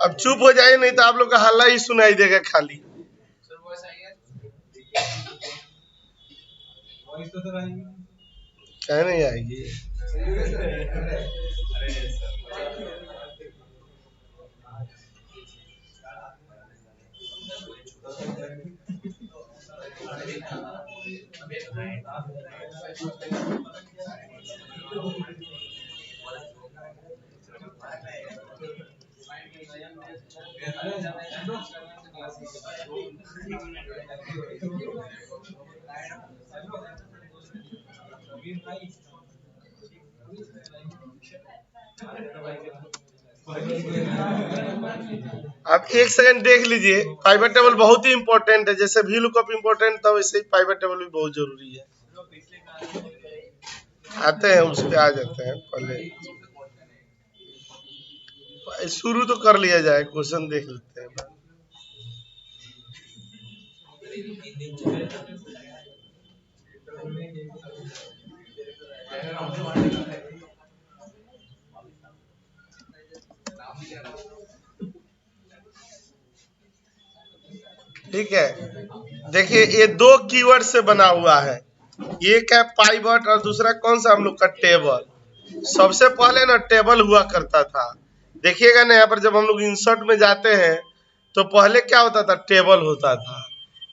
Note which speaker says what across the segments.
Speaker 1: अब चुप हो जाइए, नहीं तो आप लोग का हल्ला ही सुनाई देगा खाली। क्या नहीं आएगी? आप एक सेकंड देख लीजिए, पाइवट टेबल बहुत ही इंपॉर्टेंट है। जैसे वी लुकअप इंपॉर्टेंट था, वैसे ही पाइवट टेबल भी बहुत जरूरी है। आते हैं, उस पे आ जाते हैं। पहले शुरू तो कर लिया जाए, क्वेश्चन देख लेते हैं। ठीक है, देखिए ये दो कीवर्ड से बना हुआ है। एक है पाइवट और दूसरा कौन सा हम लोग का टेबल। सबसे पहले ना टेबल हुआ करता था। देखिएगा ना, यहाँ पर जब हम लोग इंसर्ट में जाते हैं तो पहले क्या होता था, टेबल होता था।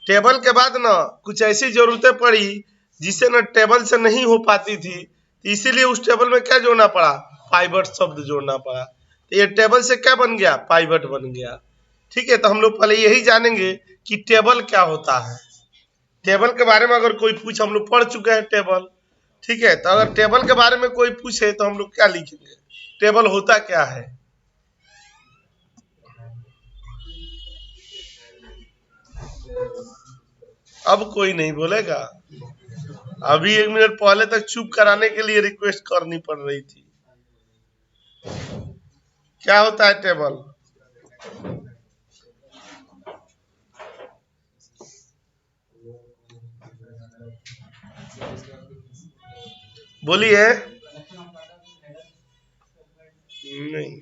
Speaker 1: टेबल के बाद ना कुछ ऐसी जरूरतें पड़ी जिससे ना टेबल से नहीं हो पाती थी, तो इसीलिए उस टेबल में क्या जोड़ना पड़ा, पाइवट शब्द जोड़ना पड़ा। तो ये टेबल से क्या बन गया, पाइवट बन गया। ठीक है, तो हम लोग पहले यही जानेंगे कि टेबल क्या होता है। टेबल के बारे में अगर कोई पूछे, हम लोग पढ़ चुके हैं टेबल। ठीक है, तो अगर टेबल के बारे में कोई पूछे तो हम लोग क्या लिखेंगे, टेबल होता क्या है। अब कोई नहीं बोलेगा। अभी 1 मिनट पहले तक चुप कराने के लिए रिक्वेस्ट करनी पड़ रही थी। क्या होता है टेबल? बोलिए। नहीं,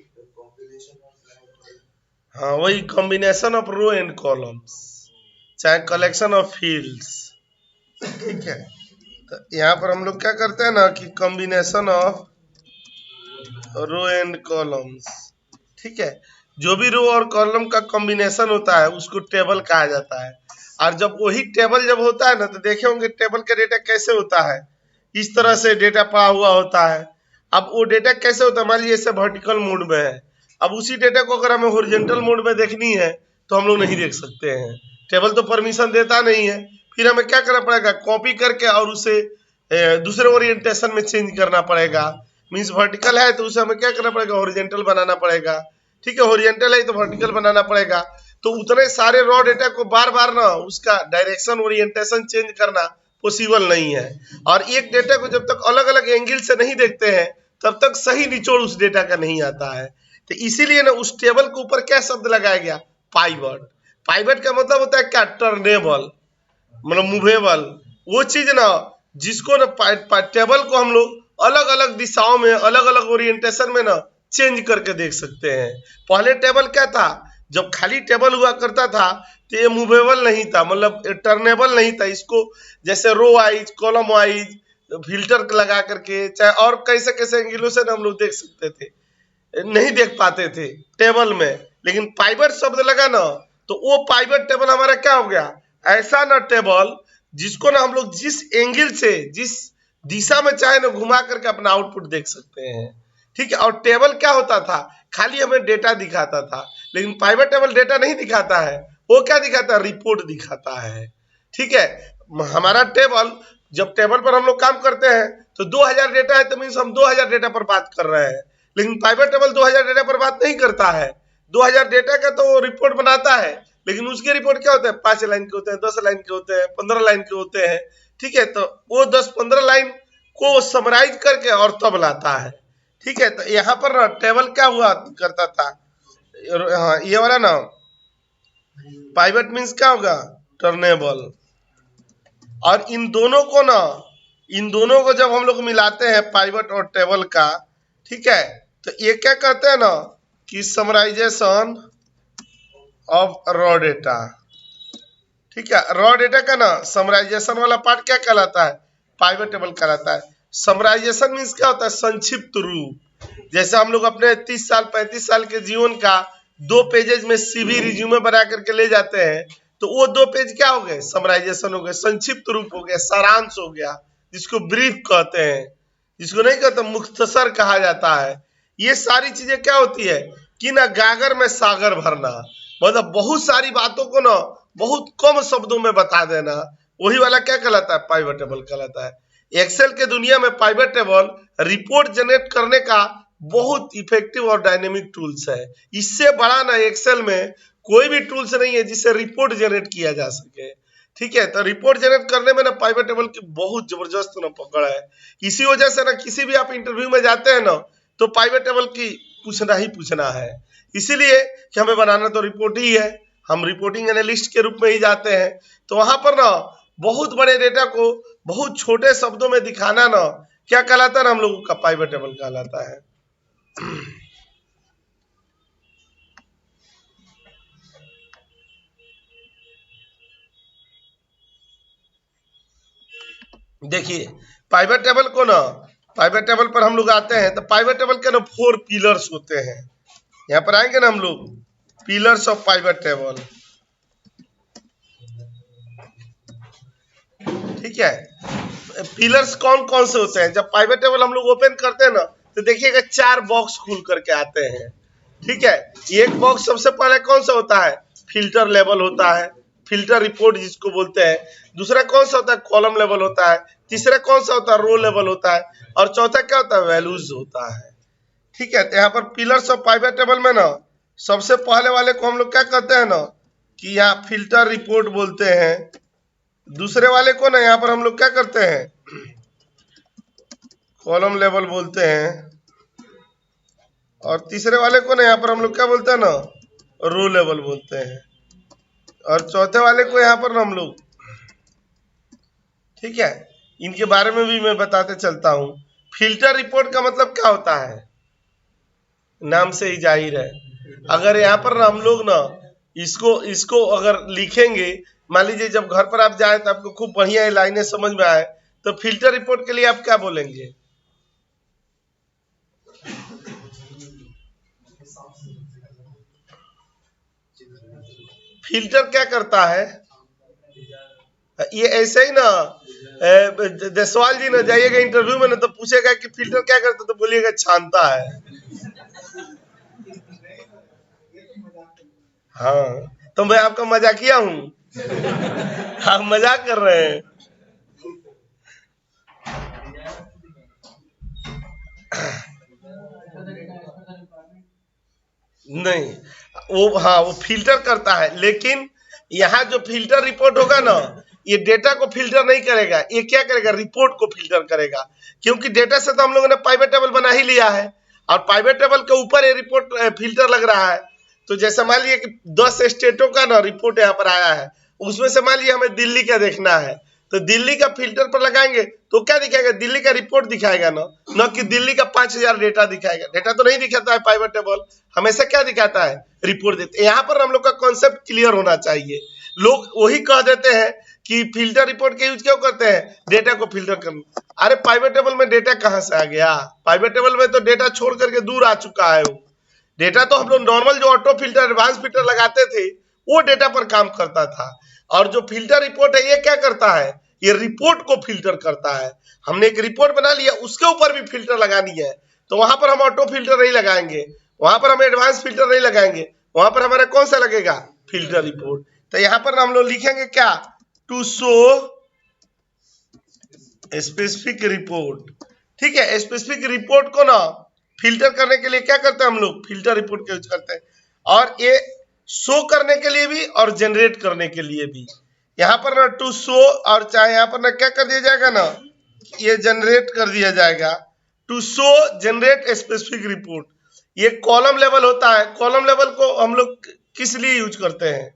Speaker 1: हाँ वही combination of row and columns, चाहे कलेक्शन ऑफ फील्ड्स। ठीक है, तो यहाँ पर हम लोग क्या करते हैं ना कि combination of row and columns. ठीक है, जो भी रो और कॉलम का कॉम्बिनेशन होता है उसको टेबल कहा जाता है। और जब वही टेबल जब होता है ना, तो देखे होंगे टेबल का डेटा कैसे होता है, इस तरह से डेटा पड़ा हुआ होता है। अब वो डेटा कैसे होता है, मान लीजिए ऐसे वर्टिकल मोड में है। अब उसी डेटा को अगर हमें हॉरिजॉन्टल मोड में देखनी है तो हम लोग नहीं देख सकते हैं, टेबल तो परमिशन देता नहीं है। फिर हमें क्या करना पड़ेगा, कॉपी करके और उसे दूसरे ओरिएंटेशन में चेंज करना पड़ेगा। मीन्स वर्टिकल है तो उसे हमें क्या करना पड़ेगा, हॉरिजॉन्टल बनाना पड़ेगा। ठीक है, हॉरिजॉन्टल है तो वर्टिकल बनाना पड़ेगा। तो उतने सारे रॉ डेटा को बार बार ना उसका डायरेक्शन ओरिएंटेशन चेंज करना पॉसिबल नहीं है। और एक डेटा को जब तक अलग अलग एंगल से नहीं देखते हैं तब तक सही निचोड़ उस डेटा का नहीं आता है। तो इसीलिए ना उस टेबल के ऊपर क्या शब्द लगाया गया, पाइवट। पाइवट का मतलब होता है क्या, टर्नेबल, मतलब मूवेबल। वो चीज ना जिसको ना टेबल को हम लोग अलग अलग दिशाओं में अलग अलग ओरिएंटेशन में ना चेंज करके देख सकते हैं। पहले टेबल क्या था, जब खाली टेबल हुआ करता था तो ये मूवेबल नहीं था, मतलब टर्नेबल नहीं था। इसको जैसे row wise, column wise filter लगा करके, चाहे और कैसे कैसे एंगलों से ना हम लोग देख सकते थे, नहीं देख पाते थे टेबल में। लेकिन पाइवट शब्द लगा ना तो वो पाइवट टेबल हमारा क्या हो गया, ऐसा ना टेबल जिसको ना हम लोग जिस एंगल से जिस दिशा में चाहे ना घुमा करके अपना आउटपुट देख सकते हैं। ठीक है, और टेबल क्या होता था, खाली हमें डेटा दिखाता था। लेकिन पाइवट टेबल डेटा नहीं दिखाता है, वो क्या दिखाता है, रिपोर्ट दिखाता है। ठीक है, हमारा टेबल, जब टेबल पर हम लोग काम करते हैं तो 2000 डेटा है तो मीन्स हम 2000 डेटा पर बात कर रहे हैं। लेकिन पाइवट टेबल 2000 डेटा पर बात नहीं करता है। 2000 डेटा का तो रिपोर्ट बनाता है, लेकिन उसके रिपोर्ट क्या होता है, 5 लाइन के होते हैं, 10 लाइन के होते हैं, 15 लाइन के होते हैं। ठीक है, तो वो 10-15 लाइन को समराइज करके और तब लाता है। ठीक है, तो यहाँ पर ना टेबल क्या हुआ करता था, हाँ ये वाला ना पाइवट मीन्स क्या होगा, टर्नेबल। और इन दोनों को जब हम लोग मिलाते हैं पाइवट और टेबल का, ठीक है, तो ये क्या कहते हैं ना कि समराइजेशन ऑफ रॉ डेटा। ठीक है, रॉ डेटा का ना समराइजेशन वाला पार्ट क्या कहलाता है? पाइवट टेबल कहलाता है। समराइजेशन मीन्स क्या होता है? संक्षिप्त रूप। जैसे हम लोग अपने 30 साल 35 साल के जीवन का 2 पेजेज में सीवी रिज्यूमे बना करके ले जाते हैं, तो वो 2 पेज क्या हो गए? समराइजेशन हो गए, संक्षिप्त रूप हो गया, सारांश हो गया, जिसको ब्रीफ कहते हैं, जिसको नहीं कहते मुख्तसर कहा जाता है। ये सारी चीजें क्या होती है कि ना गागर में सागर भरना, मतलब बहुत सारी बातों को ना बहुत कम शब्दों में बता देना, वही वाला क्या कहलाता है? पाइवट टेबल कहलाता है। एक्सेल के दुनिया में पाइवट टेबल रिपोर्ट जनरेट करने का बहुत इफेक्टिव और डायनेमिक टूल्स है। इससे बड़ा ना एक्सेल में कोई भी टूल्स नहीं है जिससे रिपोर्ट जनरेट किया जा सके। ठीक है, तो रिपोर्ट जनरेट करने में ना पाइवट टेबल की बहुत जबरदस्त ना पकड़ है। इसी वजह से ना किसी भी आप इंटरव्यू में जाते हैं ना तो पाइवट टेबल की पूछना ही पूछना है, इसीलिए कि हमें बनाना तो रिपोर्ट ही है, हम रिपोर्टिंग एनालिस्ट के रूप में ही जाते हैं। तो वहां पर ना बहुत बड़े डेटा को बहुत छोटे शब्दों में दिखाना ना क्या कहलाता है ना, हम लोगों का पाइवट टेबल कहलाता है। देखिए पाइवट टेबल को ना, पाइवट टेबल पर हम लोग आते हैं तो पाइवट टेबल के ना 4 पिलर्स होते हैं। यहाँ पर आएंगे ना हम लोग, पिलर्स ऑफ पाइवट टेबल। ठीक है, पिलर्स कौन कौन से होते हैं? जब पाइवट टेबल हम लोग ओपन करते हैं ना तो देखिएगा 4 बॉक्स खुल करके आते हैं। ठीक है, एक बॉक्स सबसे पहले कौन सा होता है? फिल्टर लेवल होता है, फिल्टर रिपोर्ट जिसको बोलते हैं। दूसरा कौन सा होता है? कॉलम लेवल होता है। तीसरा कौन सा होता है? रो लेवल होता है। और चौथा क्या होता है? वैल्यूज होता है। ठीक है, तो यहाँ पर पिलर्स ऑफ पाइवट टेबल में ना सबसे पहले वाले को हम लोग क्या कहते हैं ना कि यहाँ फिल्टर रिपोर्ट बोलते हैं। दूसरे वाले को ना यहाँ पर हम लोग क्या करते हैं? कॉलम लेवल बोलते हैं। और तीसरे वाले को ना यहाँ पर हम लोग क्या बोलते हैं ना? रो लेवल बोलते हैं। और चौथे वाले को यहाँ पर ना हम लोग, ठीक है, इनके बारे में भी मैं बताते चलता हूँ। फिल्टर रिपोर्ट का मतलब क्या होता है? नाम से ही जाहिर है। अगर यहाँ पर ना हम लोग ना इसको अगर लिखेंगे, मान लीजिए जब घर पर आप जाए तो आपको खूब बढ़िया ये लाइनें समझ में आए, तो फिल्टर रिपोर्ट के लिए आप क्या बोलेंगे? फिल्टर क्या करता है? ये ऐसे ही ना देसवाल जी ना जाइएगा इंटरव्यू में ना तो पूछेगा कि फिल्टर क्या करता, तो बोलिएगा छानता है। हाँ, तो मैं आपका मजाकिया हूँ, आप मजाक कर रहे हैं। नहीं, वो फिल्टर करता है, लेकिन यहाँ जो फिल्टर रिपोर्ट होगा ना, ये डेटा को फिल्टर नहीं करेगा, ये क्या करेगा? रिपोर्ट को फिल्टर करेगा। क्योंकि डेटा से तो हम लोगों ने पाइवट टेबल बना ही लिया है, और पाइवट टेबल के ऊपर ये रिपोर्ट फिल्टर लग रहा है। तो जैसे मान लीजिए कि 10 स्टेटों का ना रिपोर्ट यहाँ पर आया है, उसमें से मान लीजिए हमें दिल्ली का देखना है, तो दिल्ली का फिल्टर पर लगाएंगे तो क्या दिखाएगा? दिल्ली का रिपोर्ट दिखाएगा ना, न कि दिल्ली का 5000 डेटा दिखाएगा। डेटा तो नहीं दिखाता है पाइवट टेबल, हमेशा क्या दिखाता है? रिपोर्ट देते। यहाँ पर हम लोग का कॉन्सेप्ट क्लियर होना चाहिए। लोग वही कह देते हैं कि फिल्टर रिपोर्ट के यूज क्यों करते हैं? डेटा को फिल्टर करना। अरे पाइवट टेबल में डेटा कहाँ से आ गया? पाइवट टेबल में तो डेटा छोड़ करके दूर आ चुका है। वो डेटा तो हम लोग नॉर्मल जो ऑटो फिल्टर, एडवांस फिल्टर लगाते थे, वो डेटा पर काम करता था। और जो फिल्टर रिपोर्ट है ये क्या करता है? ये रिपोर्ट को फिल्टर करता है। हमने एक रिपोर्ट बना लिया, उसके ऊपर भी फिल्टर लगानी है, तो वहां पर हम ऑटो फिल्टर नहीं लगाएंगे, वहां पर हम एडवांस फिल्टर नहीं लगाएंगे, वहां पर हमारा कौन सा लगेगा? Filter report. तो यहाँ पर हम लोग लिखेंगे क्या? To show specific report. ठीक है, स्पेसिफिक रिपोर्ट को ना फिल्टर करने के लिए क्या करते हैं हम लोग? फिल्टर रिपोर्ट का यूज करते हैं। और ये शो करने के लिए भी और जनरेट करने के लिए भी। यहाँ पर ना टू शो, और चाहे यहाँ पर ना क्या कर दिया जाएगा ना, ये जनरेट कर दिया जाएगा। To show generate specific report, ये कॉलम लेवल होता है। कॉलम लेवल को हम लोग किस लिए यूज करते हैं?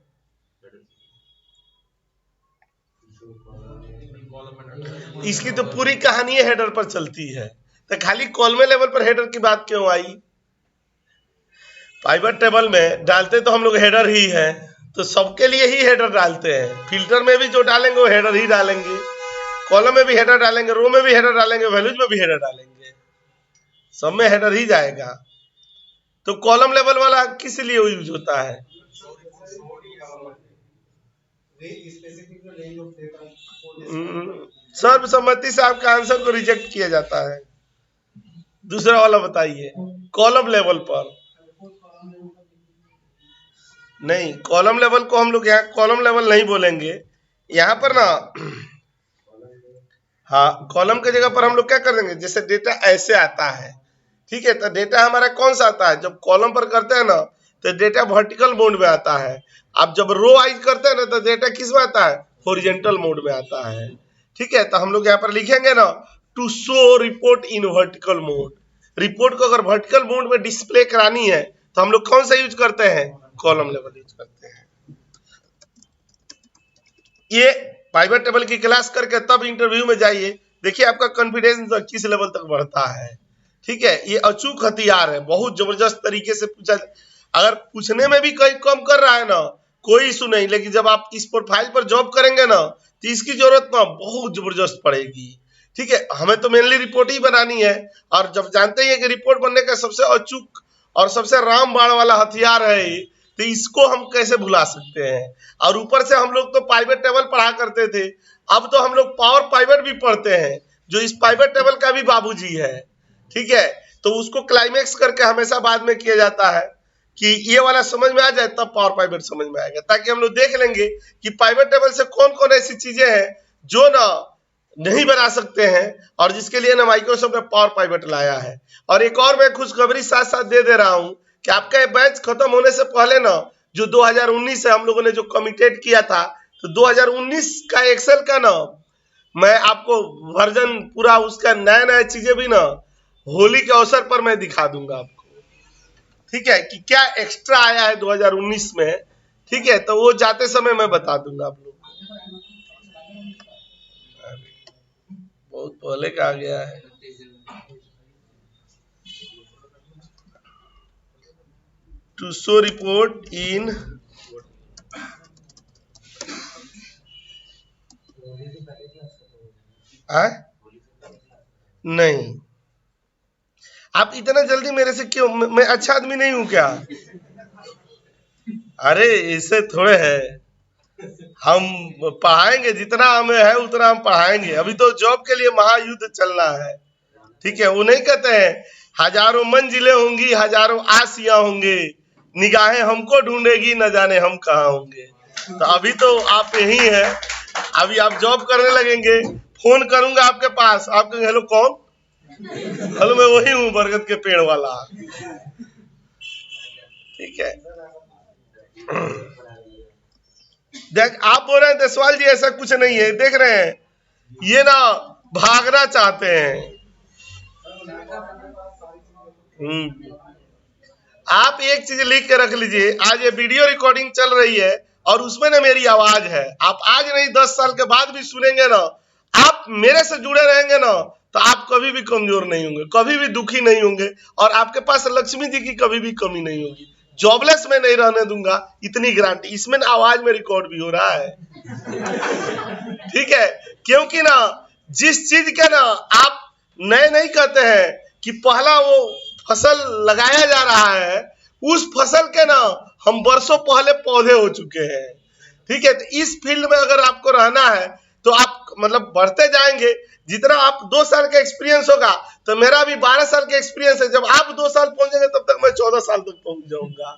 Speaker 1: इसकी तो पूरी कहानी हेडर पर चलती है, तो खाली कॉलम लेवल पर हेडर की बात क्यों आई? पाइवट टेबल में डालते तो हम लोग हेडर ही है, तो सबके लिए ही हेडर डालते हैं। फिल्टर में भी जो डालेंगे वो हेडर ही डालेंगे, कॉलम में भी हेडर डालेंगे, रो में भी हेडर डालेंगे, वैल्यूज में भी हेडर डालेंगे, सब में हेडर ही जाएगा। तो कॉलम लेवल वाला किस लिए यूज होता है? सर्वसम्मति से आपका आंसर को रिजेक्ट किया जाता है। दूसरा वाला बताइए, कॉलम लेवल पर नहीं, कॉलम लेवल को हम लोग यहाँ कॉलम लेवल नहीं बोलेंगे, यहाँ पर ना हाँ कॉलम की जगह पर हम लोग क्या कर देंगे, जैसे डेटा ऐसे आता है, ठीक है, तो डेटा हमारा कौन सा आता है, जब कॉलम पर करते हैं ना तो डेटा वर्टिकल मोड में आता है। अब जब रो वाइज करते हैं ना तो डेटा किस में आता है, हॉरिजॉन्टल मोड में आता है। ठीक है, तो हम लोग यहाँ पर लिखेंगे ना, to show report in vertical mode. Report को अगर वर्टिकल मोड में डिस्प्ले करानी है तो हम लोग कौन सा यूज करते हैं, कॉलम लेवल यूज करते हैं। ये पाइवट टेबल की क्लास करके तब इंटरव्यू में जाइए, देखिए आपका कॉन्फिडेंस किस लेवल तक बढ़ता है। ठीक है, ये अचूक हथियार है, बहुत जबरदस्त तरीके से पूछा। अगर पूछने में भी कहीं कम कर रहा है ना, कोई इशू नहीं, लेकिन जब आप इस प्रोफाइल पर जॉब करेंगे ना तो इसकी जरूरत ना बहुत जबरदस्त पड़ेगी। ठीक है, हमें तो मेनली रिपोर्ट ही बनानी है, और जब जानते हैं कि रिपोर्ट बनने का सबसे अचूक और सबसे रामबाण वाला हथियार है, तो इसको हम कैसे भुला सकते हैं। और ऊपर से हम लोग तो पाइवट टेबल पढ़ा करते थे, अब तो हम लोग पावर पाइवट भी पढ़ते हैं, जो इस पाइवट टेबल का भी बाबूजी है। ठीक है, तो उसको क्लाइमेक्स करके हमेशा बाद में किया जाता है कि ये वाला समझ में आ जाए तब पावर पाइवट समझ में आएगा, ताकि हम लोग देख लेंगे कि पाइवट टेबल से कौन कौन ऐसी चीजें हैं जो ना नहीं बना सकते हैं, और जिसके लिए ना माइक्रोसॉफ्ट ने पावर पाइवट लाया है। और एक और मैं खुशखबरी साथ साथ दे रहा हूं कि आपका ये बैच खत्म होने से पहले ना, जो 2019 से हम लोगों ने जो कमिटेड किया था, तो 2019 का एक्सेल का ना मैं आपको वर्जन पूरा उसका नया नया चीजें भी ना होली के अवसर पर मैं दिखा दूंगा आपको। ठीक है, कि क्या एक्स्ट्रा आया है 2019 में। ठीक है, तो वो जाते समय मैं बता दूंगा आप लोग को। बहुत पहले का आ गया है। टू शो रिपोर्ट इन नहीं, आप इतना जल्दी मेरे से क्यों, मैं अच्छा आदमी नहीं हूं क्या? अरे इससे थोड़े है, हम पढ़ाएंगे जितना हमें है उतना हम पढ़ाएंगे। अभी तो जॉब के लिए महायुद्ध चलना है। ठीक है, वो नहीं कहते हैं हजारों मंजिलें होंगी, हजारों आसियां होंगे, निगाहें हमको ढूंढेगी, न जाने हम कहाँ होंगे। तो अभी तो आप यही है, अभी आप जॉब करने लगेंगे, फोन करूंगा आपके पास, आप कहेंगे हेलो कौन, हेलो मैं वही हूँ बरगद के पेड़ वाला। ठीक है, देख आप बोल रहे हैं देसवाल जी ऐसा कुछ नहीं है, देख रहे हैं ये ना भागना चाहते हैं। आप एक चीज लिख के रख लीजिए, आज ये वीडियो रिकॉर्डिंग चल रही है और उसमें ना मेरी आवाज है। आप आज नहीं 10 साल के बाद भी सुनेंगे ना, आप मेरे से जुड़े रहेंगे ना, तो आप कभी भी कमजोर नहीं होंगे, कभी भी दुखी नहीं होंगे, और आपके पास लक्ष्मी जी की कभी भी कमी नहीं होगी। जॉबलेस में नहीं रहने दूंगा, इतनी गारंटी। इसमें ना आवाज में रिकॉर्ड भी हो रहा है। ठीक है, क्योंकि ना जिस चीज का ना आप नए नहीं कहते हैं कि पहला वो फसल लगाया जा रहा है, उस फसल के ना हम वर्षों पहले पौधे हो चुके हैं। ठीक है, तो इस फील्ड में अगर आपको रहना है तो आप मतलब बढ़ते जाएंगे। जितना आप 2 साल का एक्सपीरियंस होगा, तो मेरा भी 12 साल का एक्सपीरियंस है, जब आप 2 साल पहुंचेंगे तब तक मैं 14 साल तक पहुंच जाऊंगा।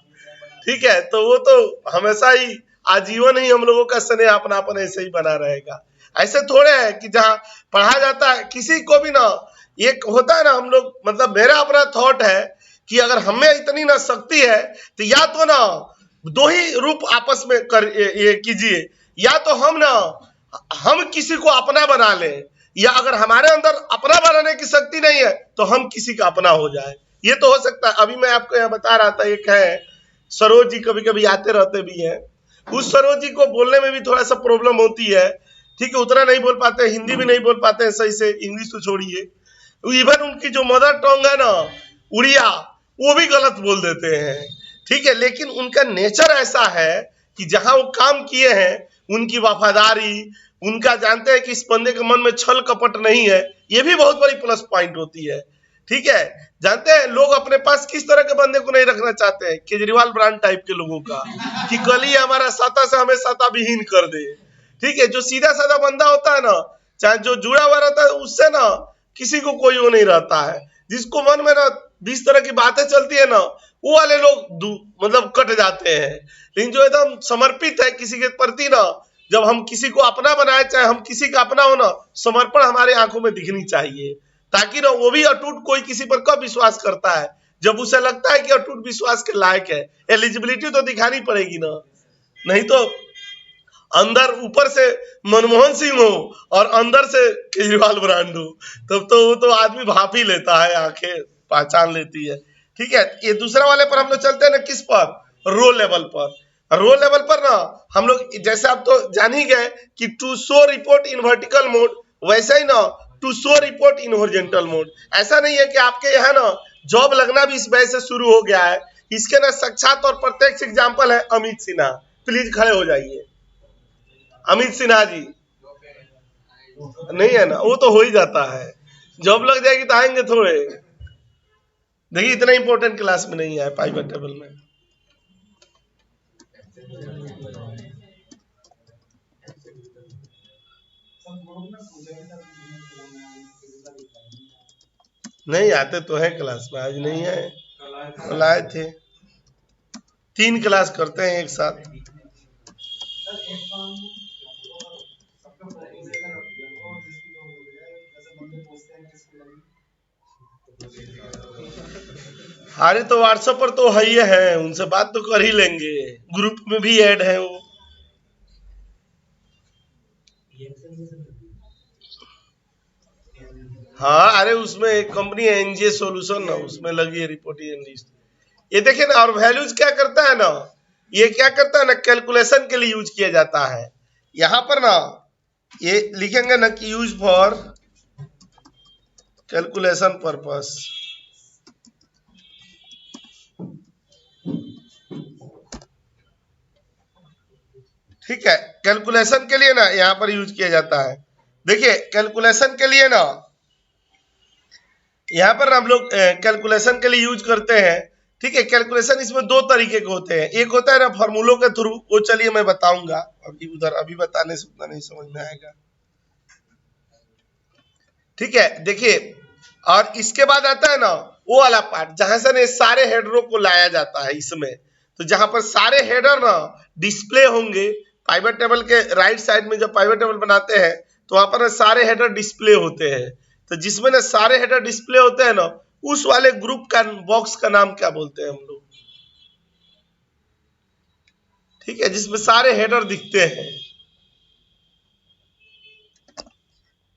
Speaker 1: ठीक है, तो वो तो हमेशा ही आजीवन ही हम लोगों का स्नेह अपनापन ऐसे ही बना रहेगा। ऐसे थोड़े है कि जहाँ पढ़ा जाता है किसी को भी ना, एक होता है ना, हम लोग मतलब मेरा अपना थॉट है कि अगर हमें इतनी ना शक्ति है तो या तो ना 2 ही रूप आपस में कर ये कीजिए, या तो हम किसी को अपना बना लें, या अगर हमारे अंदर अपना बनाने की शक्ति नहीं है तो हम किसी का अपना हो जाए। ये तो हो सकता है। अभी मैं आपको यहाँ बता रहा था, एक है सरोज जी, कभी कभी आते रहते भी हैं। उस सरोज जी को बोलने में भी थोड़ा सा प्रॉब्लम होती है। ठीक है, उतना नहीं बोल पाते, हिंदी भी नहीं बोल पाते हैं सही से, इंग्लिश तो छोड़िए, इवन उनकी जो मदर टंग है ना उड़िया, वो भी गलत बोल देते हैं। ठीक है, लेकिन उनका नेचर ऐसा है कि जहां वो काम किए हैं उनकी वफादारी, उनका जानते हैं कि इस बंदे के मन में छल कपट नहीं है, ये भी बहुत बड़ी प्लस पॉइंट होती है। ठीक है, जानते हैं लोग अपने पास किस तरह के बंदे को नहीं रखना चाहते हैं, केजरीवाल ब्रांड टाइप के लोगों का, कि कल ही हमारा साता से हमें साता विहीन कर दे। ठीक है, जो सीधा साधा बंदा होता है ना, चाहे जो जुड़ा हुआ रहता है उससे ना किसी को कोई वो नहीं रहता है, जिसको मन में ना 20 तरह की बातें चलती है ना, वो वाले लोग मतलब कट जाते हैं। लेकिन जो एकदम समर्पित है किसी के प्रति ना, जब हम किसी को अपना बनाए, चाहे हम किसी का अपना हो ना, समर्पण हमारे आंखों में दिखनी चाहिए, ताकि ना वो भी अटूट कोई किसी पर कब विश्वास करता है, जब उसे लगता है कि अटूट विश्वास के लायक है। एलिजिबिलिटी तो दिखानी पड़ेगी ना, नहीं तो अंदर ऊपर से मनमोहन सिंह हो और अंदर से केजरीवाल ब्रांड हो, तब तो वो तो आदमी भाप ही लेता है, आंखें पहचान लेती है। ठीक है, ये दूसरा वाले पर हम लोग चलते हैं ना, किस पर, रो लेवल पर। रो लेवल पर ना हम लोग, जैसे आप तो जान ही गए कि to show report in vertical mode, वैसे ही ना to show report in horizontal mode. ऐसा नहीं है कि आपके यहाँ ना जॉब लगना भी इस वजह से शुरू हो गया है, इसके ना साक्षात और प्रत्यक्ष एग्जाम्पल है अमित सिन्हा। प्लीज खड़े हो जाइए। अमित सिन्हा जी नहीं है ना, वो तो हो ही जाता है, जॉब लग जाएगी तो आएंगे थोड़े। देखिए इतना इंपॉर्टेंट क्लास में नहीं है पाइवेट टेबल में। नहीं आते तो है क्लास में, आज नहीं है, कल आए थे। 3 क्लास करते हैं एक साथ। अरे तो व्हाट्सएप पर तो है ही है, उनसे बात तो कर ही लेंगे, ग्रुप में भी ऐड है वो। हाँ, अरे उसमें एक कंपनी है एनजीए सॉल्यूशन ना, उसमें लगी है रिपोर्टिंग एनालिस्ट। ये देखिए ना, और वैल्यूज क्या करता है ना, ये क्या करता है ना, कैलकुलेशन के लिए यूज किया जाता है। यहां पर ना ये लिखेंगे ना कि यूज फॉर कैलकुलेशन पर्पस। ठीक है, कैलकुलेशन के लिए ना यहाँ पर यूज किया जाता है। देखिए कैलकुलेशन के लिए ना यहाँ पर हम लोग कैलकुलेशन के लिए यूज करते हैं। ठीक है, कैलकुलेशन इसमें 2 तरीके के होते हैं, एक होता है ना फॉर्मूलों के थ्रू, वो चलिए मैं बताऊंगा, अभी बताने से उतना नहीं समझ में आएगा। ठीक है, देखिए, और इसके बाद आता है ना वो वाला पार्ट जहां से ना सारे हेडरों को लाया जाता है इसमें। तो जहां पर सारे हेडर ना डिस्प्ले होंगे, पाइवेट टेबल के राइट साइड में जब पाइवेट टेबल बनाते हैं तो वहां पर सारे हेडर डिस्प्ले होते हैं। तो जिसमें ना सारे हेडर डिस्प्ले होते हैं ना, उस वाले ग्रुप का बॉक्स का नाम क्या बोलते हैं हम लोग? ठीक है, जिसमें सारे हेडर दिखते हैं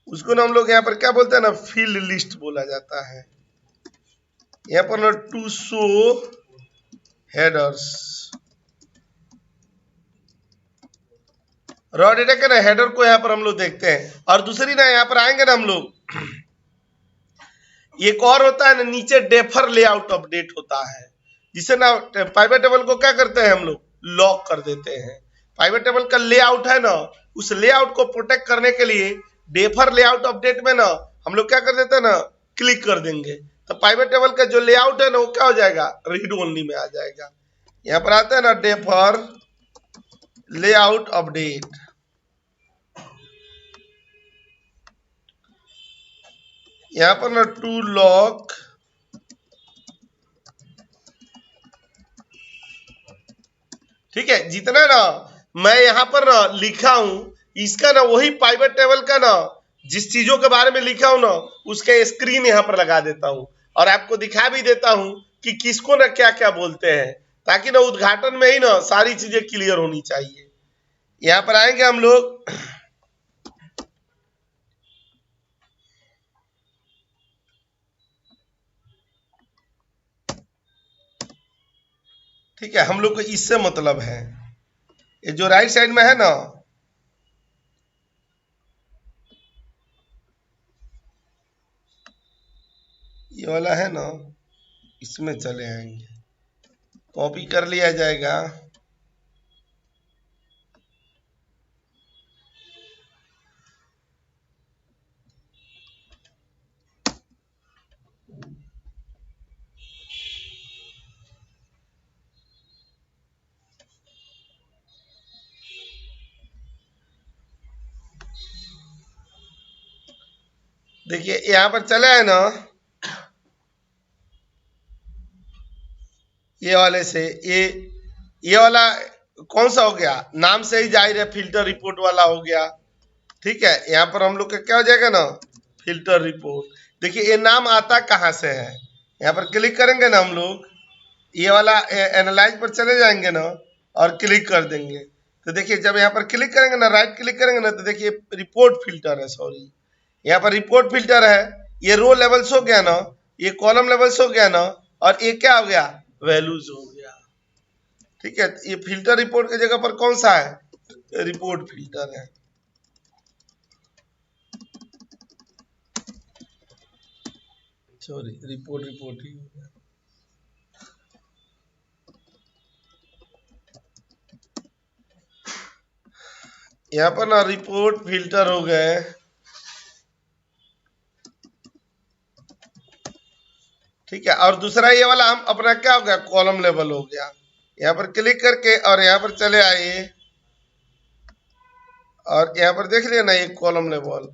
Speaker 1: उसको ना हम लोग यहाँ पर क्या बोलते हैं ना, फील्ड लिस्ट बोला जाता है। यहाँ पर ना to show headers, raw data के ना हेडर को यहाँ पर हम लोग देखते हैं। और दूसरी ना यहाँ पर आएंगे ना हम लोग, एक और होता है ना नीचे डेफर लेआउट अपडेट होता है, जिसे ना पाइवेट टेबल को क्या करते हैं हम लोग, लॉक कर देते हैं। पाइवेट टेबल का लेआउट है ना, उस लेआउट को प्रोटेक्ट करने के लिए डेफर लेआउट अपडेट में ना हम लोग क्या कर देते हैं ना, क्लिक कर देंगे, तो पाइवेट टेबल का जो लेआउट है ना वो क्या हो जाएगा, रीड ओनली में आ जाएगा। यहाँ पर आता है ना डेफर लेआउट अपडेट। यहाँ पर ना टू लॉक ठीक है, जितना ना मैं यहाँ पर ना लिखा हूं इसका ना वही पाइवेट टेबल का ना जिस चीजों के बारे में लिखा हूं ना उसके स्क्रीन यहाँ पर लगा देता हूं और आपको दिखा भी देता हूं कि किसको ना क्या क्या बोलते हैं, ताकि ना उद्घाटन में ही ना सारी चीजें क्लियर होनी चाहिए। यहाँ पर आएंगे हम लोग, ठीक है, हम लोग को इससे मतलब है, ये जो राइट साइड में है ना, ये वाला है ना, इसमें चले आएंगे। कॉपी कर लिया जाएगा। देखिए यहाँ पर चले आए ना, ये वाले से ये वाला कौन सा हो गया, नाम से ही जाहिर है फिल्टर रिपोर्ट वाला हो गया। ठीक है, यहाँ पर हम लोग का क्या हो जाएगा ना, फिल्टर रिपोर्ट। देखिए ये नाम आता कहाँ से है, यहाँ पर क्लिक करेंगे ना हम लोग, ये वाला एनालाइज पर चले जाएंगे ना और क्लिक कर देंगे। तो देखिए जब यहाँ पर क्लिक करेंगे ना, राइट क्लिक करेंगे ना, तो देखिए रिपोर्ट फिल्टर है, सॉरी यहाँ पर रिपोर्ट फिल्टर है। ये रो लेवल्स हो गया ना, ये कॉलम लेवल्स हो गया ना, और ये क्या हो गया, वैल्यूज हो गया। ठीक है, ये फिल्टर रिपोर्ट की जगह पर कौन सा है, रिपोर्ट फिल्टर है। सॉरी रिपोर्ट ही हो गया। यहाँ पर ना रिपोर्ट फिल्टर हो गए। ठीक है, और दूसरा ये वाला हम अपना क्या हो गया, कॉलम लेवल हो गया। यहाँ पर क्लिक करके और यहाँ पर चले आइए और यहाँ पर देख लिया ना, ये कॉलम लेवल।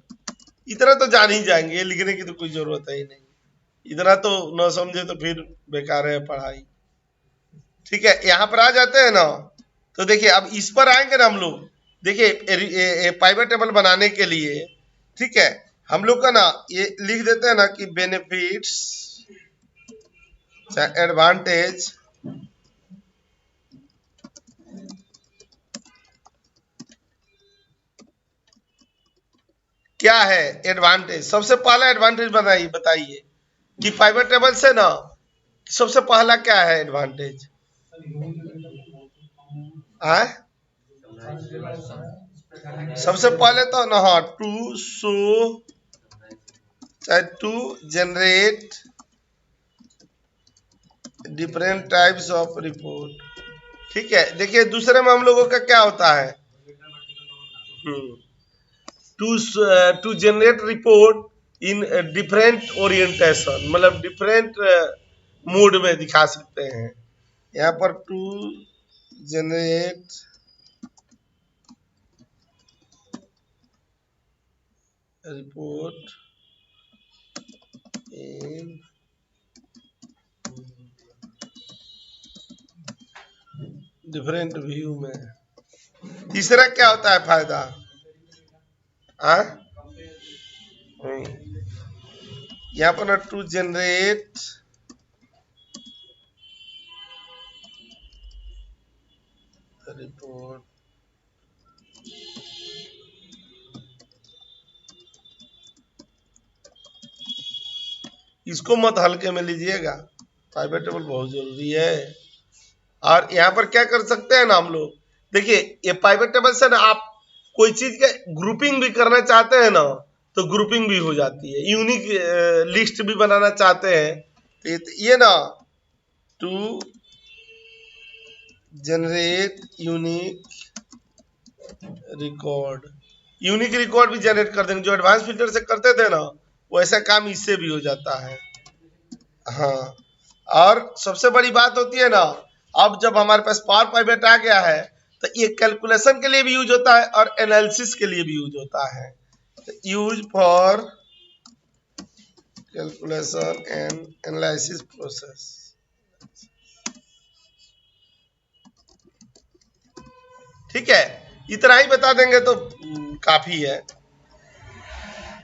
Speaker 1: इतना तो जान ही जाएंगे, लिखने की तो कोई जरूरत है ही नहीं, इतना तो न समझे तो फिर बेकार है पढ़ाई। ठीक है, यहाँ पर आ जाते हैं ना, तो देखिए अब इस पर आएंगे ना हम लोग। देखिए पाइवट टेबल बनाने के लिए, ठीक है, हम लोग का ना ये लिख देते हैं ना कि बेनिफिट्स एडवांटेज क्या है। एडवांटेज, सबसे पहला एडवांटेज बताइए कि पाइवट टेबल से ना सबसे पहला क्या है एडवांटेज, सबसे पहले तो ना, हाँ, to show to generate different types of report. ठीक है, देखिए दूसरे में हम लोगों का क्या होता है, to generate report in different orientation, मतलब डिफरेंट मोड में दिखा सकते हैं। यहाँ पर to generate report in different view में। तीसरा क्या होता है फायदा, यहाँ पर ना टू जनरेट रिपोर्ट इसको मत हल्के में लीजिएगा, प्राइवेट टेबल बहुत जरूरी है। और यहाँ पर क्या कर सकते हैं ना हम लोग, देखिए ये प्राइवेट टेबल से ना आप कोई चीज के ग्रुपिंग भी करना चाहते हैं ना, तो ग्रुपिंग भी हो जाती है। यूनिक लिस्ट भी बनाना चाहते हैं तो ये ना टू जनरेट यूनिक रिकॉर्ड भी जनरेट कर देंगे। जो एडवांस फिल्टर से करते थे ना, वैसा काम इससे भी हो जाता है। हाँ, और सबसे बड़ी बात होती है ना, अब जब हमारे पास पावर पाइवेट आ गया है, तो ये कैलकुलेशन के लिए भी यूज होता है और एनालिसिस के लिए भी यूज होता है। Use for calculation and analysis process. ठीक है, इतना ही बता देंगे तो काफी है।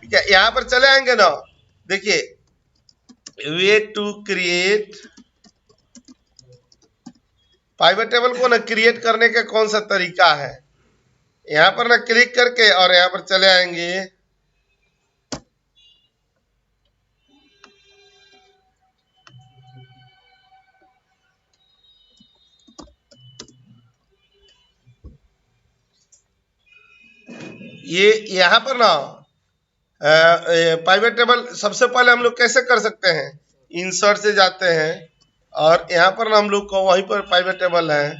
Speaker 1: ठीक है, यहां पर चले आएंगे ना, देखिए way to create pivot table को ना क्रिएट करने का कौन सा तरीका है। यहां पर ना क्लिक करके और यहां पर चले आएंगे, ये यहां पर ना पाइवेट टेबल सबसे पहले हम लोग कैसे कर सकते हैं, इंसर्ट से जाते हैं और यहाँ पर ना हम लोग को वहीं पर पाइवट टेबल है।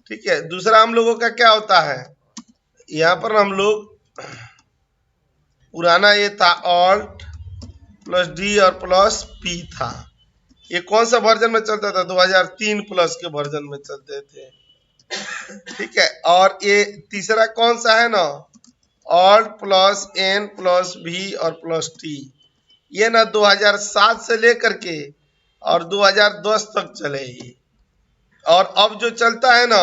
Speaker 1: ठीक है, दूसरा हम लोगों का क्या होता है, यहाँ पर हम लोग पुराना ये था ऑल्ट प्लस डी और प्लस पी था। ये कौन सा वर्जन में चलता था, 2003 प्लस के वर्जन में चलते थे। ठीक है, और ये तीसरा कौन सा है ना, alt plus N plus V और प्लस टी। ये ना 2007 से लेकर के और 2010 तक चलेगी। और अब जो चलता है ना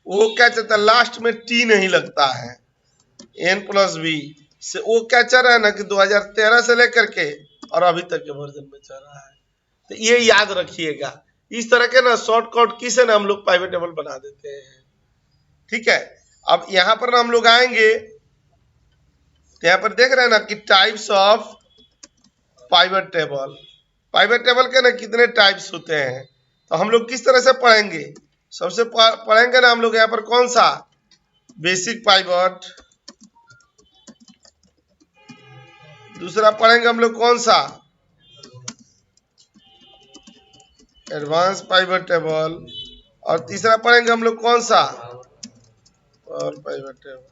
Speaker 1: वो क्या चलता है, लास्ट में टी नहीं लगता है, एन प्लस वी से। वो क्या चल रहा है ना कि 2013 से लेकर के और अभी तक के वर्जन में चल रहा है। तो ये याद रखिएगा, इस तरह के ना शॉर्टकट की से ना हम लोग पाइवट टेबल बना देते हैं। ठीक है, अब यहाँ पर ना हम लोग आएंगे तो यहाँ पर देख रहे हैं ना कि types of pivot table. Pivot table के ना कितने टाइप्स होते हैं, तो हम लोग किस तरह से पढ़ेंगे। सबसे पढ़ेंगे ना हम लोग यहाँ पर कौन सा, बेसिक पाइवट। दूसरा पढ़ेंगे हम लोग कौन सा, एडवांस पाइवट टेबल। और तीसरा पढ़ेंगे हम लोग कौन सा, और पाइवट टेबल।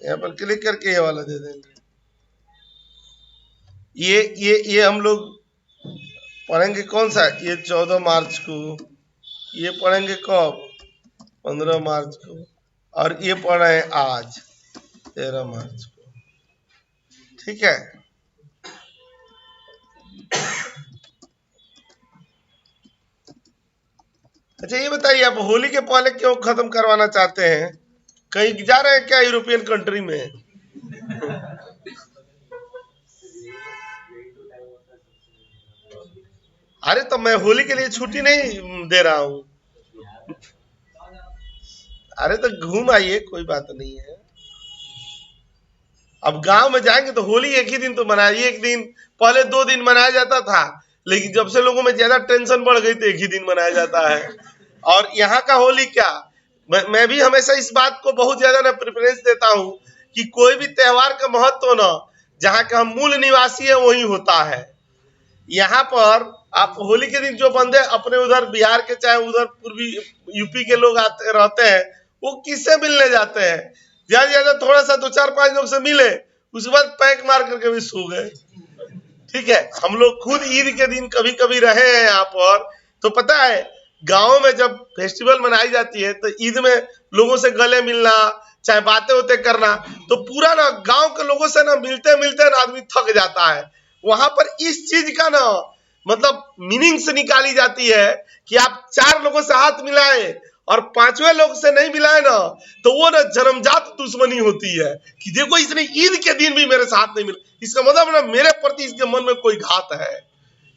Speaker 1: यहाँ पर क्लिक करके ये वाला दे देंगे। ये हम लोग पढ़ेंगे कौन सा, ये 14 मार्च को। ये पढ़ेंगे कब, 15 मार्च को। और ये पढ़ रहे हैं आज 13 मार्च को। ठीक है, अच्छा ये बताइए आप होली के पहले क्यों खत्म करवाना चाहते हैं, कहीं जा रहे हैं क्या यूरोपियन कंट्री में। अरे तो मैं होली के लिए छुट्टी नहीं दे रहा हूं। अरे तो घूम आइए, कोई बात नहीं है। अब गांव में जाएंगे तो होली एक ही दिन तो मनाइए, एक दिन पहले 2 दिन मनाया जाता था, लेकिन जब से लोगों में ज्यादा टेंशन बढ़ गई तो एक ही दिन मनाया जाता है। और यहाँ का होली क्या, मैं भी हमेशा इस बात को बहुत ज्यादा ना प्रेफरेंस देता हूँ कि कोई भी त्योहार का महत्व ना जहाँ के हम मूल निवासी है वही होता है। यहाँ पर आप होली के दिन जो बंदे अपने उधर बिहार के चाहे उधर पूर्वी यूपी के लोग आते रहते हैं, वो किससे मिलने जाते हैं, ज्यादा ज्यादा थोड़ा सा 2-4-5 लोग से मिले, उसके बाद पैक मार करके भी सो गए। ठीक है, हम लोग खुद ईद के दिन कभी कभी रहे हैं यहाँ पर, तो पता है गाँव में जब फेस्टिवल मनाई जाती है तो ईद में लोगों से गले मिलना चाहे बातें होते करना, तो पूरा ना गांव के लोगों से ना मिलते मिलते ना आदमी थक जाता है। वहां पर इस चीज का ना मतलब मीनिंग से निकाली जाती है कि आप 4 लोगों से हाथ मिलाए और 5वें लोग से नहीं मिलाए ना तो वो ना जन्मजात दुश्मनी होती है कि देखो इसने ईद के दिन भी मेरे साथ नहीं मिला, इसका मतलब ना मेरे प्रति इसके मन में कोई घात है,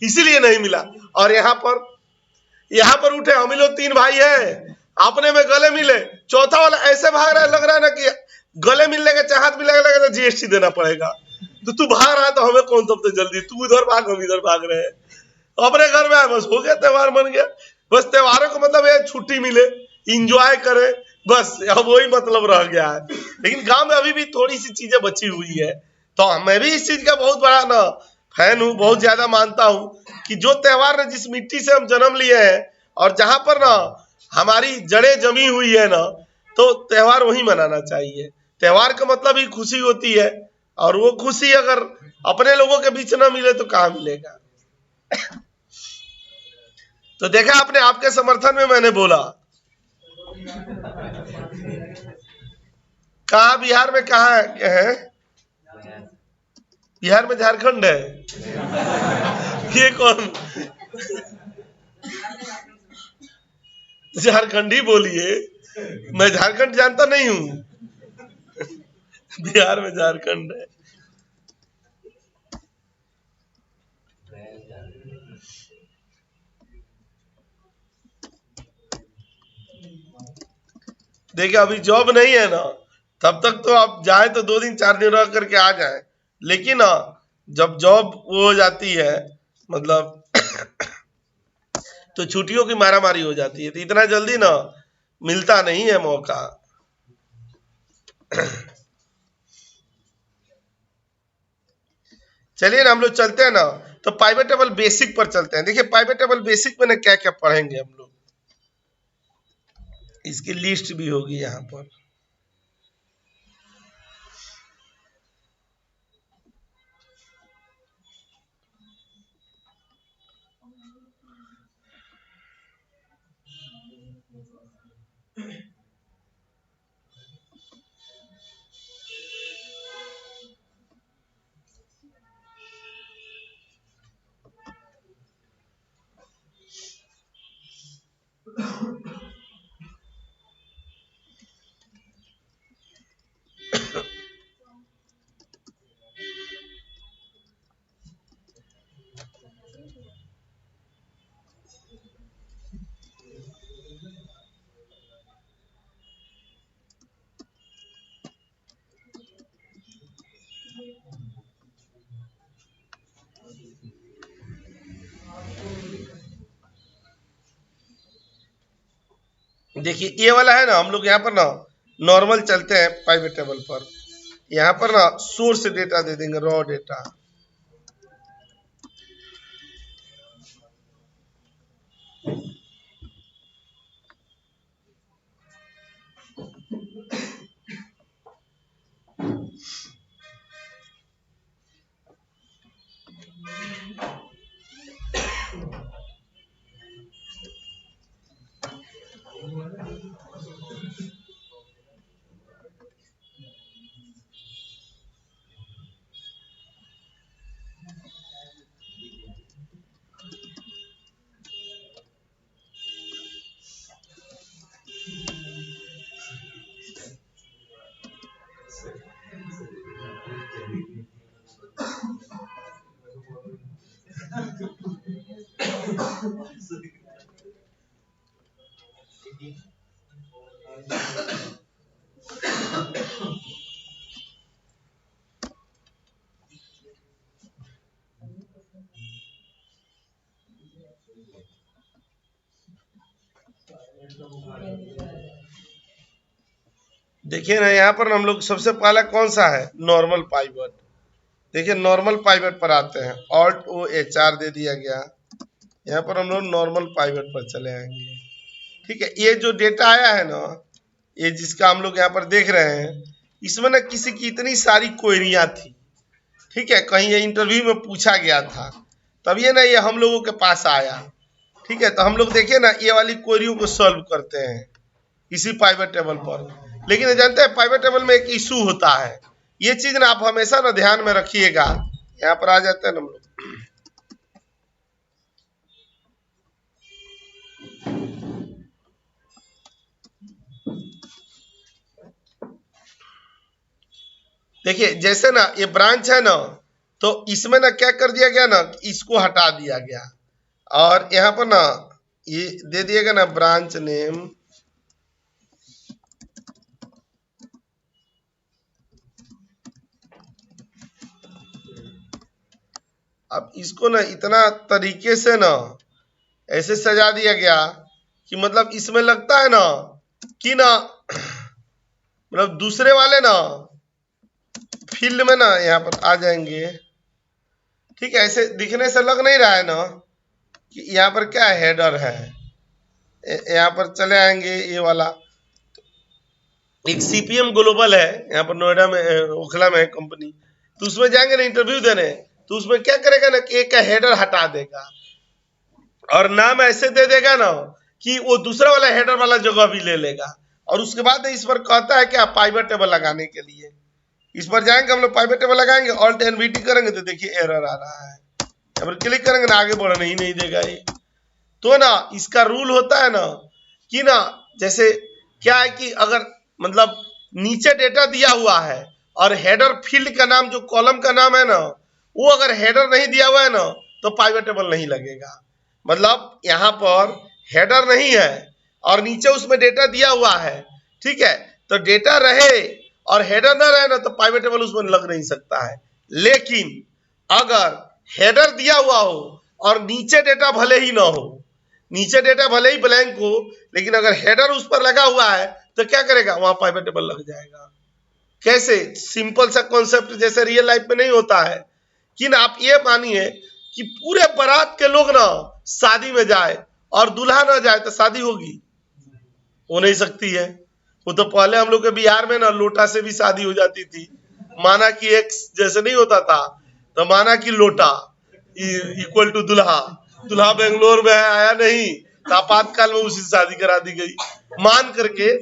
Speaker 1: इसीलिए नहीं मिला। और यहाँ पर उठे हम लोग 3 भाई है, आपने में गले मिले, चौथा वाला ऐसे भाग रहा है, लग रहा है ना कि गले मिलने का चाहे हाथ मिलेगा तो जीएसटी देना पड़ेगा। तो तू भाग रहा है तो हमें कौन सबसे जल्दी, तू इधर भाग हम इधर भाग रहे हैं, अपने घर में आए बस हो गया, त्योहार बन गया। बस त्योहारों का मतलब है छुट्टी मिले, इंजॉय करे, बस अब वही मतलब रह गया है। लेकिन गांव में अभी भी थोड़ी सी चीजें बची हुई है, तो मैं भी इस चीज का बहुत बड़ा ना फैन हूँ, बहुत ज्यादा मानता हूँ कि जो त्योहार ना जिस मिट्टी से हम जन्म लिए हैं और जहां पर ना हमारी जड़ें जमी हुई है ना, तो त्योहार वही मनाना चाहिए। त्योहार का मतलब ही खुशी होती है, और वो खुशी अगर अपने लोगों के बीच ना मिले तो कहां मिलेगा। तो देखा आपने, आपके समर्थन में मैंने बोला। कहा बिहार में कहा है, बिहार में झारखंड है, ये कौन, झारखंडी बोलिए, मैं झारखंड जानता नहीं हूं, बिहार में झारखंड है। देखिए अभी जॉब नहीं है ना, तब तक तो आप जाए तो 2 दिन 4 दिन रह करके आ जाए, लेकिन ना जब जॉब वो हो जाती है मतलब तो छुट्टियों की मारामारी हो जाती है, तो इतना जल्दी ना मिलता नहीं है मौका। चलिए ना हम लोग चलते हैं ना, तो पाइवेट टेबल बेसिक पर चलते हैं। देखिए पाइवेट टेबल बेसिक में ना क्या क्या पढ़ेंगे हम लोग, इसकी लिस्ट भी होगी यहाँ पर। देखिए ये वाला है ना, हम लोग यहाँ पर ना नॉर्मल चलते हैं पाइवेट टेबल पर। यहाँ पर ना सोर्स डेटा दे देंगे, रॉ डेटा। देखिए ना यहाँ पर हम लोग सबसे पहला कौन सा है, नॉर्मल पाइवेट। देखिए नॉर्मल पाइवेट पर आते हैं, ऑल्ट ओ एच आर दे दिया गया। यहाँ पर हम लोग नॉर्मल पाइवेट पर चले आएंगे। ठीक है, ये जो डेटा आया है ना, ये जिसका हम लोग यहाँ पर देख रहे हैं, इसमें ना किसी की इतनी सारी क्वेरियां थी। ठीक है, कहीं ये इंटरव्यू में पूछा गया था, तब ये ना ये हम लोगों के पास आया। ठीक है, तो हम लोग देखिए ना ये वाली क्वेरियों को सॉल्व करते हैं इसी पाइवेट टेबल पर। लेकिन जानते हैं पाइवेट टेबल में एक इशू होता है, ये चीज ना आप हमेशा ना ध्यान में रखिएगा। यहाँ पर आ जाते हैं ना हम लोग, देखिए जैसे ना ये ब्रांच है ना, तो इसमें ना क्या कर दिया गया ना, इसको हटा दिया गया और यहाँ पर ना ये दे दिएगा ना ब्रांच नेम। अब इसको ना इतना तरीके से ना ऐसे सजा दिया गया कि मतलब इसमें लगता है ना कि ना मतलब दूसरे वाले ना फील्ड में ना यहाँ पर आ जाएंगे। ठीक है, ऐसे दिखने से लग नहीं रहा है ना कि यहाँ पर क्या हेडर है। यहाँ पर चले आएंगे, ये वाला एक सीपीएम ग्लोबल है यहाँ पर नोएडा में, ओखला में है कंपनी, तो उसमें जाएंगे ना इंटरव्यू देने, तो उसमें क्या करेगा ना कि एक का हेडर हटा देगा और नाम ऐसे दे देगा ना कि वो दूसरा वाला हेडर वाला जगह भी ले लेगा। और उसके बाद इस पर कहता है क्या, पाइवेट टेबल लगाने के लिए इस पर जाएंगे हम लोग, पाइवेट टेबल लगाएंगे, ऑल्ट एनवीटी करेंगे तो देखिए एरर आ रहा है। यहाँ पर क्लिक करेंगे ना, आगे बढ़ने ही नहीं देगा ये। तो ना इसका रूल होता है ना कि ना जैसे क्या है कि अगर मतलब नीचे डेटा दिया हुआ है और हेडर फील्ड का नाम जो कॉलम का नाम है ना, वो अगर हेडर नहीं दिया हुआ है ना तो पाइवेट टेबल नहीं लगेगा। मतलब यहाँ पर हेडर नहीं है और नीचे उसमें डेटा दिया हुआ है। ठीक है, तो डेटा रहे और हेडर ना रहे ना तो पाइवेट टेबल उसमें लग नहीं सकता है। लेकिन अगर हेडर दिया हुआ हो और नीचे डेटा भले ही ना हो, नीचे डेटा भले ही ब्लैंक हो, लेकिन अगर हेडर उस पर लगा हुआ है तो क्या करेगा, वहां पाइवेट टेबल लग जाएगा। कैसे, सिंपल सा कॉन्सेप्ट जैसे रियल लाइफ में नहीं होता है कि ना आप ये मानिए कि पूरे बारात के लोग ना शादी में जाए और दूल्हा ना जाए तो शादी होगी? हो नहीं सकती है। वो तो पहले हम लोग के बिहार में ना लोटा से भी शादी हो जाती थी। माना कि एक जैसे नहीं होता था, तो माना कि लोटा इक्वल टू दूल्हा। दूल्हा बेंगलोर में है, आया नहीं, तो आपातकाल में उसी से शादी करा दी गई मान करके।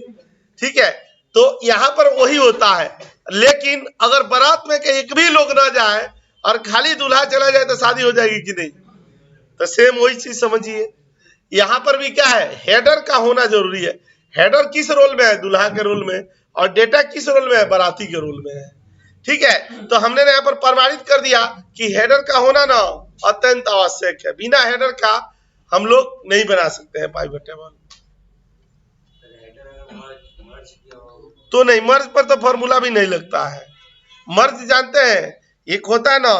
Speaker 1: ठीक है, तो यहाँ पर वही होता है। लेकिन अगर बारात में के एक भी लोग ना जाए और खाली दूल्हा चला जाए तो शादी हो जाएगी कि नहीं? तो सेम वही चीज समझिए। यहाँ पर भी क्या है, हेडर का होना जरूरी है। हेडर किस रोल में है? दूल्हा के रोल में। और डेटा किस रोल में है? बाराती के रोल में है। ठीक है, तो हमने यहाँ पर प्रमाणित कर दिया कि हेडर का होना ना अत्यंत आवश्यक है। बिना हेडर का हम लोग नहीं बना सकते हैं पाइवट टेबल। तो नहीं, मर्ज पर तो फॉर्मूला भी नहीं लगता है। मर्ज जानते हैं, एक होता है ना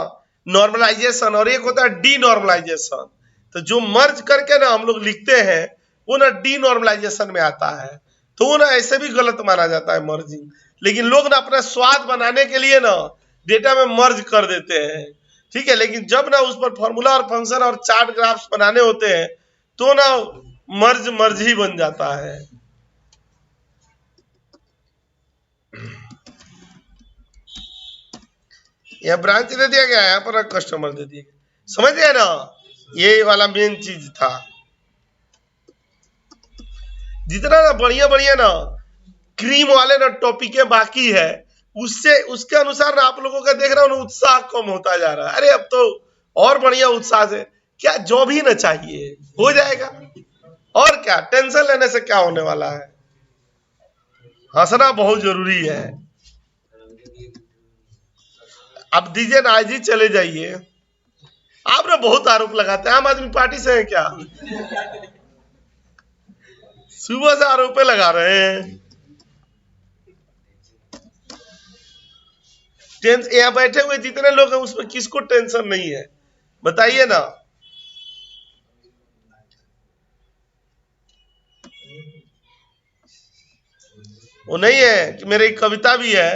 Speaker 1: नॉर्मलाइजेशन और एक होता है डी नॉर्मलाइजेशन। तो जो मर्ज करके ना हम लोग लिखते हैं वो ना डी नॉर्मलाइजेशन में आता है। तो वो ना ऐसे भी गलत माना जाता है मर्जिंग। लेकिन लोग ना अपना स्वाद बनाने के लिए ना डेटा में मर्ज कर देते हैं। ठीक है, लेकिन जब ना उस पर फॉर्मूला और फंक्शन और चार्ट ग्राफ्स बनाने होते हैं तो ना मर्ज ही बन जाता है। यहाँ ब्रांच दे दिया गया है, यहाँ पर कस्टमर दे दिया गया। समझ गए ना, ये वाला मेन चीज था। जितना ना बढ़िया बढ़िया ना क्रीम वाले ना टॉपिक बाकी है, उससे उसके अनुसार ना आप लोगों का देख रहा हूँ उत्साह कम होता जा रहा है। अरे अब तो और बढ़िया उत्साह से क्या जॉब ही ना चाहिए, हो जाएगा। और क्या टेंशन लेने से क्या होने वाला है? हंसना बहुत जरूरी है। अब दीजिए ना, आज ही चले जाइए। आप ना बहुत आरोप लगाते हैं, आम आदमी पार्टी से है क्या? सुबह से आरोप लगा रहे हैं। यहाँ बैठे हुए जितने लोग हैं उसमें किसको टेंशन नहीं है? बताइए ना। वो नहीं है कि मेरी कविता भी है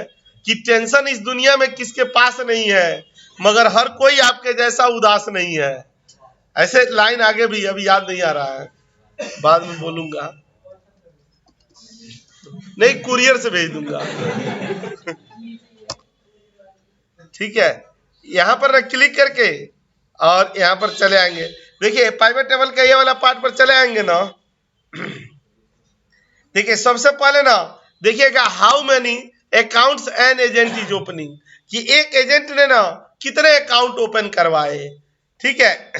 Speaker 1: कि टेंशन इस दुनिया में किसके पास नहीं है, मगर हर कोई आपके जैसा उदास नहीं है। ऐसे लाइन आगे भी अभी याद नहीं आ रहा है, बाद में बोलूंगा। नहीं, कुरियर से भेज दूंगा। ठीक है, यहाँ पर क्लिक करके और यहाँ पर चले आएंगे। देखिए पाइवट टेबल का ये वाला पार्ट पर चले आएंगे ना। देखिए सबसे पहले ना देखिएगा how many accounts an agent is opening, कि एक एजेंट ने ना कितने अकाउंट ओपन करवाए। ठीक है,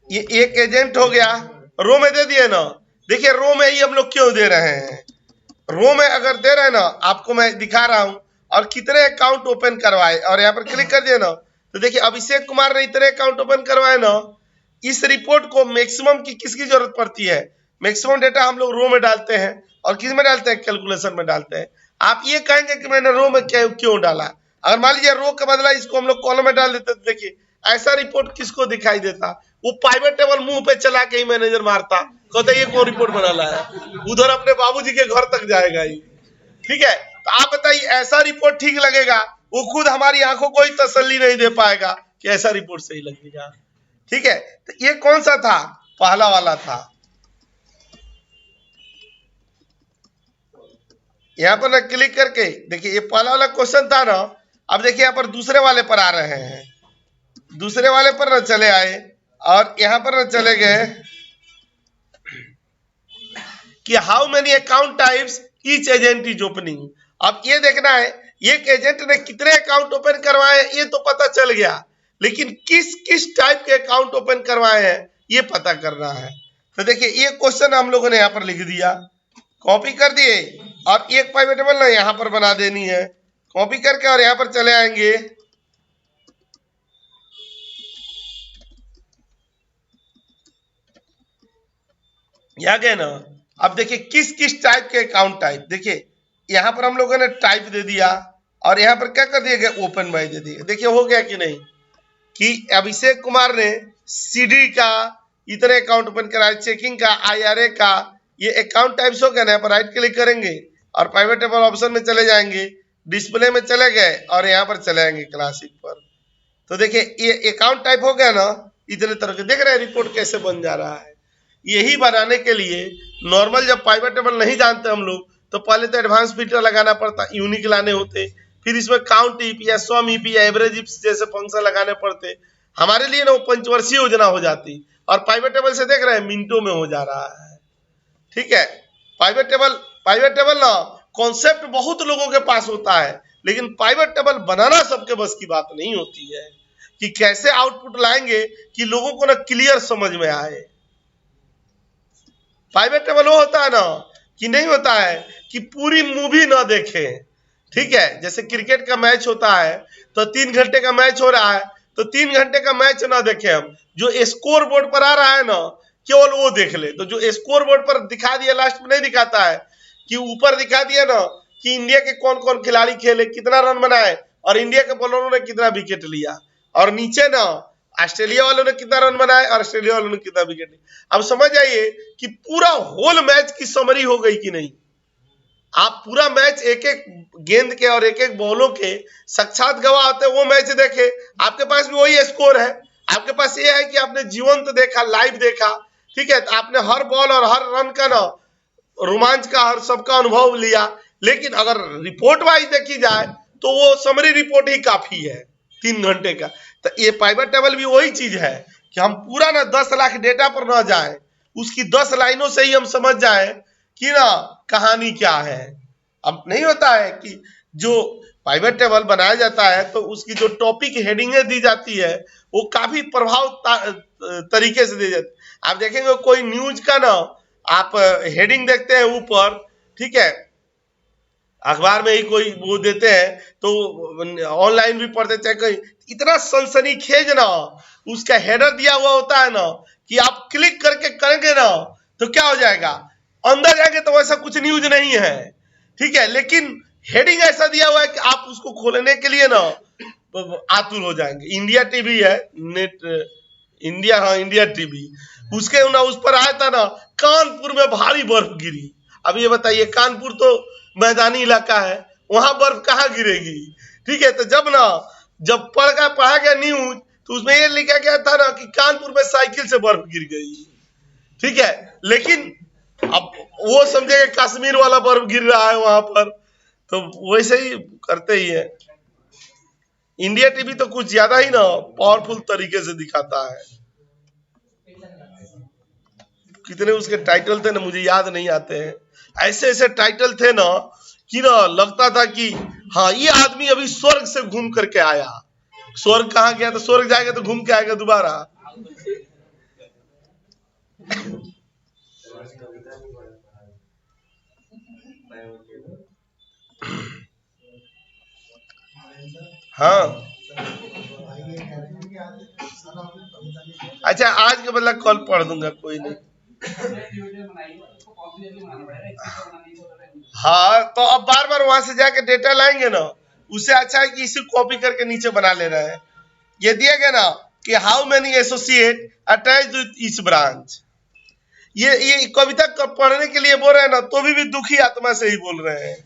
Speaker 1: ये एक एजेंट हो गया। रो में दे दिए ना। देखिए रो में ही हम लोग क्यों दे रहे हैं, रो में अगर दे रहे हैं ना, आपको मैं दिखा रहा हूं और कितने अकाउंट ओपन करवाए, और यहाँ पर क्लिक कर दिए ना तो देखिए अभिषेक कुमार ने इतने अकाउंट ओपन करवाए ना। इस रिपोर्ट को मैक्सिमम की किसकी जरूरत पड़ती है? मैक्सिमम डेटा हम लोग रो में डालते हैं और किस में डालते हैं? कैलकुलेशन में डालते हैं। आप ये कहेंगे कि मैंने रो में क्यों डाला? अगर मान लीजिए रो के बदला इसको हम लोग कॉलम में डाल देते तो देखिए ऐसा रिपोर्ट किसको दिखाई देता? वो पाइवट टेबल मुंह पे चला के ही मैनेजर मारता, कहते ये कौन रिपोर्ट बना लाया, उधर अपने बाबूजी के घर तक जाएगा ही। ठीक है, तो आप बताइए ऐसा रिपोर्ट ठीक लगेगा? वो खुद हमारी आंखों को ही तसल्ली नहीं दे पाएगा कि ऐसा रिपोर्ट सही लगेगा। ठीक है, तो ये कौन सा था? पहला वाला था। यहाँ पर ना क्लिक करके देखिए ये पहला वाला क्वेश्चन था ना। अब देखिए यहाँ पर दूसरे वाले पर आ रहे हैं। दूसरे वाले पर ना चले आए और यहाँ पर ना चले गए कि how many account types each agent is opening. अब ये देखना है एक एजेंट ने कितने अकाउंट ओपन करवाए ये तो पता चल गया, लेकिन किस किस टाइप के अकाउंट ओपन करवाए हैं ये पता करना है। तो देखिए ये क्वेश्चन हम लोगों ने यहाँ पर लिख दिया, कॉपी कर दिए और एक पाइवट टेबल ना यहाँ पर बना देनी है। कॉपी करके और यहाँ पर चले आएंगे। यहाँ गए ना। अब देखिए किस किस टाइप के अकाउंट टाइप, देखिए यहाँ पर हम लोगों ने टाइप दे दिया और यहाँ पर क्या कर दिया गया? ओपन बाय दे दिया। देखिए हो गया कि नहीं कि अभिषेक कुमार ने सीडी का इतने अकाउंट ओपन कराए, चेकिंग का, आईआरए का, ये अकाउंट टाइप्स हो गया ना। यहाँ पर राइट क्लिक करेंगे और प्राइवेट टेबल ऑप्शन में चले जाएंगे डिस्प्ले में चले गए और यहाँ पर चले आएंगे क्लासिक पर। तो देखिए ये अकाउंट टाइप हो गया ना, इतने तरह के देख रहे हैं रिपोर्ट कैसे बन जा रहा है। यही बनाने के लिए नॉर्मल जब पाइवट टेबल नहीं जानते हम लोग तो पहले तो एडवांस फिल्टर लगाना पड़ता, यूनिक लाने होते, फिर इसमें काउंट ईप या सम ईप या एवरेज ईप जैसे फंक्शन लगाने पड़ते। हमारे लिए ना वो पंचवर्षीय योजना हो जाती और पाइवट टेबल से देख रहे हैं मिनटों में हो जा रहा है। ठीक है, पाइवट टेबल ना कॉन्सेप्ट बहुत लोगों के पास होता है, लेकिन पाइवट टेबल बनाना सबके बस की बात नहीं होती है कि कैसे आउटपुट लाएंगे कि लोगों को ना क्लियर समझ में आए। पाइवट टेबल वो होता है ना कि नहीं होता है कि पूरी मूवी ना देखें। ठीक है, जैसे क्रिकेट का मैच होता है तो 3 घंटे का मैच हो रहा है तो 3 घंटे का मैच ना देखें हम, जो स्कोर बोर्ड पर आ रहा है ना केवल वो देख ले। तो जो स्कोर बोर्ड पर दिखा दिया लास्ट में नहीं दिखाता है कि ऊपर दिखा दिया ना कि इंडिया के कौन कौन खिलाड़ी खेले, कितना रन बनाए और इंडिया के बॉलरों ने कितना विकेट लिया, और नीचे ना ऑस्ट्रेलिया वालों ने कितना रन बनाए और ऑस्ट्रेलिया वालों ने कितना विकेट लिया। अब समझ आइए कि पूरा होल मैच की समरी हो गई कि नहीं। आप पूरा मैच एक एक गेंद के और एक एक बॉलों के साक्षात गवाह होते वो मैच देखे, आपके पास भी वही स्कोर है, आपके पास ये है कि आपने जीवंत देखा, लाइव देखा। ठीक है, आपने हर बॉल और हर रन का ना रोमांच का हर सबका अनुभव लिया। लेकिन अगर रिपोर्ट वाइज देखी जाए तो वो समरी रिपोर्ट ही काफी है 3 घंटे का। तो ये पाइवट टेबल भी वही चीज है कि हम पूरा ना 10 लाख डेटा पर ना जाए, उसकी 10 लाइनों से ही हम समझ जाए कि ना कहानी क्या है। अब नहीं होता है कि जो पाइवट टेबल बनाया जाता है तो उसकी जो टॉपिक हेडिंगें दी जाती है वो काफी प्रभाव तरीके से दी जाती है। आप देखेंगे कोई न्यूज का ना आप हेडिंग देखते हैं ऊपर, ठीक है, अखबार में ही कोई वो देते हैं तो ऑनलाइन भी पढ़ते चाहे कहीं, इतना सनसनीखेज ना उसका हेडर दिया हुआ होता है ना कि आप क्लिक करके करेंगे ना तो क्या हो जाएगा, अंदर जाएंगे तो वैसा कुछ न्यूज नहीं है। ठीक है, लेकिन हेडिंग ऐसा दिया हुआ है कि आप उसको खोलने के लिए ना आतुर हो जाएंगे। इंडिया टीवी है, नेट इंडिया, हाँ इंडिया टीवी, उसके ना उस पर आया था ना कानपुर में भारी बर्फ गिरी। अब ये बताइए कानपुर तो मैदानी इलाका है, वहां बर्फ कहाँ गिरेगी। ठीक है, तो जब पढ़ा गया न्यूज तो उसमें ये लिखा गया था ना कि कानपुर में साइकिल से बर्फ गिर गई। ठीक है, लेकिन अब वो समझेगा कश्मीर वाला बर्फ गिर रहा है वहां पर, तो वैसे ही करते ही है। इंडिया टीवी तो कुछ ज्यादा ही ना पावरफुल तरीके से दिखाता है। कितने उसके टाइटल थे ना मुझे याद नहीं आते हैं, ऐसे ऐसे टाइटल थे ना कि ना लगता था कि हाँ ये आदमी अभी स्वर्ग से घूम करके आया। स्वर्ग कहाँ गया, तो स्वर्ग जाएगा तो घूम के आएगा दोबारा। हाँ अच्छा, आज के बदला कल पढ़ दूंगा, कोई नहीं। हाँ, तो अब बार बार वहां से जाके डेटा लाएंगे ना, उससे अच्छा है कि इसी कॉपी करके नीचे बना ले रहे हैं। ये दिया गया ना कि how many associate attached with each branch. ये कविता पढ़ने के लिए बोल रहे हैं ना तो भी दुखी आत्मा से ही बोल रहे हैं।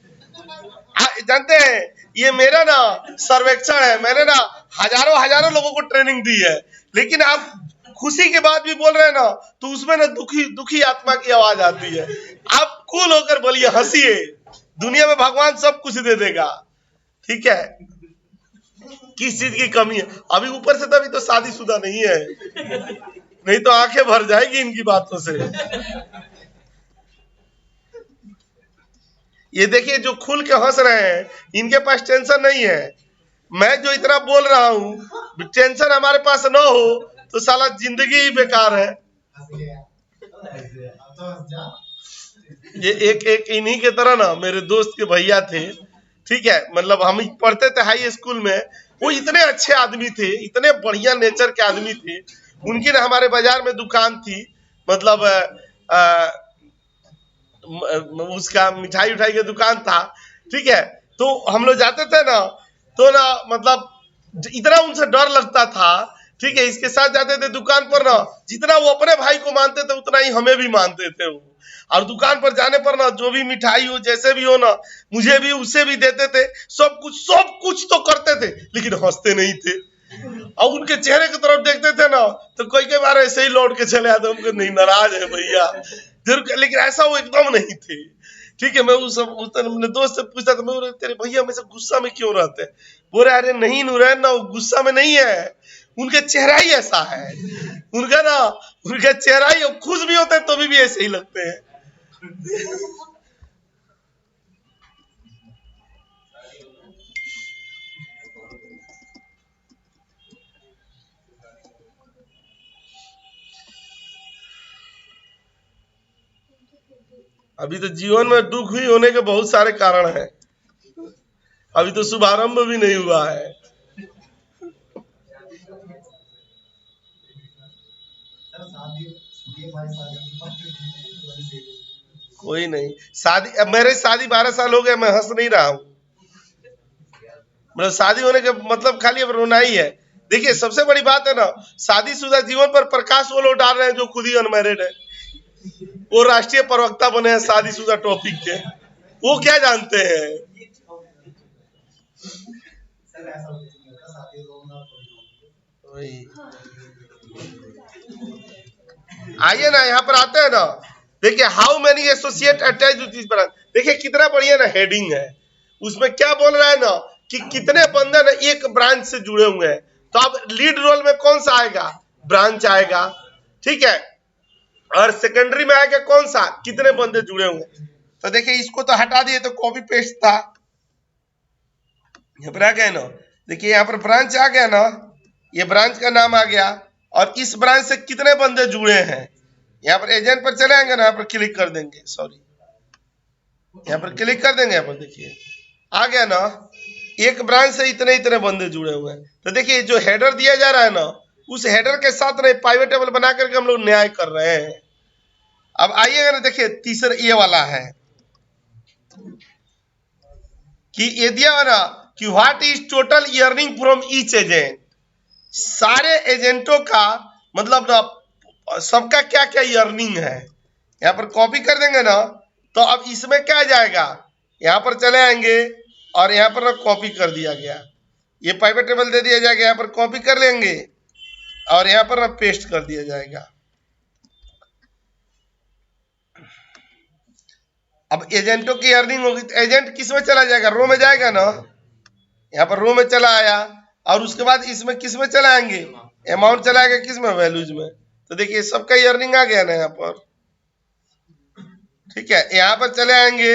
Speaker 1: जानते हैं ये मेरा ना सर्वेक्षण है, मैंने ना हजारों लोगों को ट्रेनिंग दी है, लेकिन आप खुशी के बाद भी बोल रहे हैं ना तो उसमें ना दुखी आत्मा की आवाज आती है। आप कूल होकर बोलिए, हंसिए, दुनिया में भगवान सब कुछ दे देगा। ठीक है, किस चीज की कमी है। अभी ऊपर से तभी तो शादीशुदा नहीं है, नहीं तो आंखें भर जाएगी इनकी बातों से। ये देखिए जो खुल के हंस रहे हैं इनके पास टेंशन नहीं है। मैं जो इतना बोल रहा हूँ, टेंशन हमारे पास ना हो तो साला जिंदगी ही बेकार है। ये एक इन्हीं के तरह ना मेरे दोस्त के भैया थे, ठीक है, मतलब हम पढ़ते थे हाई स्कूल में, वो इतने अच्छे आदमी थे, इतने बढ़िया नेचर के आदमी थे। उनकी ना हमारे बाजार में दुकान थी, मतलब उसका मिठाई उठाई का दुकान था। ठीक है, तो हम लोग जाते थे ना तो ना मतलब इतना उनसे डर लगता था ठीक है, इसके साथ जाते थे दुकान पर ना, जितना वो अपने भाई को मानते थे उतना ही हमें भी मानते थे वो। और दुकान पर जाने पर ना जो भी मिठाई हो जैसे भी हो ना, मुझे भी उसे भी देते थे, सब कुछ तो करते थे, लेकिन हंसते नहीं थे। और उनके चेहरे की तरफ देखते थे ना तो कोई बार ऐसे ही लौट के चले आते, हमको नहीं नाराज है भैया जरूर, लेकिन ऐसा वो एकदम नहीं थे। ठीक है, मैं उस अपने दोस्त से पूछता था, मैं बोला तेरे भैया हमेशा गुस्सा में क्यों रहते? बोले अरे नहीं नूरैन ना, गुस्सा में नहीं है, उनका चेहरा ही ऐसा है, उनका चेहरा ही, खुश भी होते हैं तो भी ऐसे ही लगते हैं। अभी तो जीवन में दुख ही होने के बहुत सारे कारण हैं, अभी तो शुभारंभ भी नहीं हुआ है। कोई नहीं, शादी, अब मेरे शादी 12 साल हो गए, मैं हंस नहीं रहा हूँ। मतलब शादी होने के मतलब खाली अब रोना ही है। देखिए सबसे बड़ी बात है ना, शादीशुदा जीवन पर प्रकाश वो लोग डाल रहे हैं जो खुद ही अनमैरिड है, वो राष्ट्रीय प्रवक्ता बने हैं शादीशुदा टॉपिक के, वो क्या जानते हैं। आइए ना, यहाँ पर आते हैं ना, देखिए how many associate attach with this branch, देखिए कितना बढ़िया ना हेडिंग है, उसमें क्या बोल रहा है ना कि कितने बंदे ना एक ब्रांच से जुड़े हुए हैं। तो अब लीड रोल में कौन सा आएगा? ब्रांच आएगा, ठीक है, और सेकेंडरी में आएगा कौन सा? कितने बंदे जुड़े हुए। तो देखिए इसको तो हटा दिए तो कॉपी पेस्ट था, यहाँ पर आ गया ना, देखिए यहाँ पर ब्रांच आ गया ना, ये ब्रांच का नाम आ गया, और इस ब्रांच से कितने बंदे जुड़े हैं। यहाँ पर एजेंट पर चले आएंगे ना, यहाँ पर क्लिक कर देंगे, सॉरी यहाँ पर क्लिक कर देंगे, यहाँ पर देखिए आ गया ना, एक ब्रांच से इतने इतने बंदे जुड़े हुए हैं। तो देखिए जो हेडर दिया जा रहा है ना, उस हेडर के साथ ना पाइवेट टेबल बना करके हम लोग न्याय कर रहे हैं। अब आइएगा ना, देखिए तीसरा ये वाला है कि ये दिया ना कि what is total earning from each agent, सारे एजेंटों का मतलब ना सबका क्या क्या अर्निंग है। यहाँ पर कॉपी कर देंगे ना, तो अब इसमें क्या जाएगा, यहाँ पर चले आएंगे और यहाँ पर ना कॉपी कर दिया गया, ये पाइवेट टेबल दे दिया जाएगा, यहाँ पर कॉपी कर लेंगे और यहाँ पर ना पेस्ट कर दिया जाएगा। अब एजेंटों की अर्निंग होगी तो एजेंट किस में चला जाएगा? रो में जाएगा ना, यहाँ पर रो में चला आया, और उसके बाद इसमें किस में चला आएंगे? अमाउंट चला आएगा किस में? वैल्यूज में। तो देखिए सबका ही अर्निंग आ गया ना यहाँ पर, ठीक है, यहाँ पर चले आएंगे,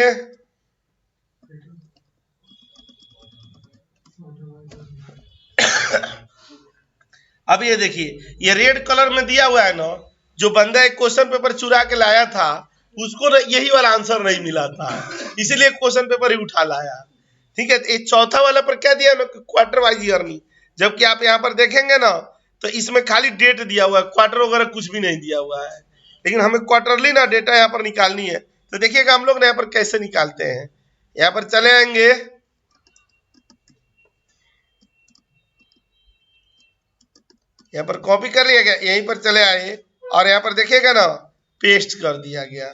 Speaker 1: अब ये देखिए ये रेड कलर में दिया हुआ है ना, जो बंदा एक क्वेश्चन पेपर चुरा के लाया था उसको यही वाला आंसर नहीं मिला था, इसीलिए क्वेश्चन पेपर ही उठा लाया। ठीक है, एक चौथा वाला पर क्या दिया ना, क्वार्टर वाइज अर्निंग, जबकि आप यहाँ पर देखेंगे ना तो इसमें खाली डेट दिया हुआ है, क्वार्टर वगैरह कुछ भी नहीं दिया हुआ है, लेकिन हमें क्वार्टरली ना डेटा यहाँ पर निकालनी है। तो देखिएगा हम लोग यहाँ पर कैसे निकालते हैं, यहाँ पर चले आएंगे, यहाँ पर कॉपी कर लिया गया, यहीं पर चले आए और यहाँ पर देखिएगा ना पेस्ट कर दिया गया।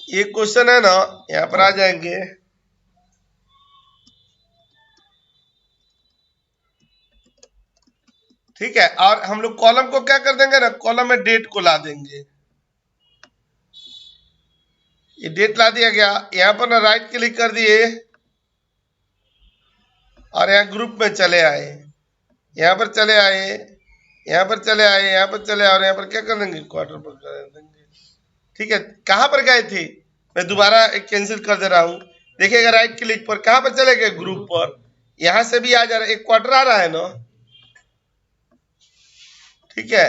Speaker 1: ये क्वेश्चन है ना, यहाँ पर आ जाएंगे, ठीक है, और हम लोग कॉलम को क्या कर देंगे ना, कॉलम में डेट को ला देंगे, ये डेट ला दिया गया। यहाँ पर ना राइट क्लिक कर दिए और यहाँ ग्रुप में चले आए, यहाँ पर चले आए, यहाँ पर चले आए, यहाँ पर चले आए और यहाँ पर क्या कर देंगे, क्वार्टर पर कर देंगे। ठीक है, कहां पर गए थे, मैं दोबारा कैंसिल कर दे रहा हूं, देखिएगा राइट क्लिक पर कहां पर चले गए, ग्रुप पर, यहां से भी आ जा रहा है, एक क्वार्टर आ रहा है ना, ठीक है,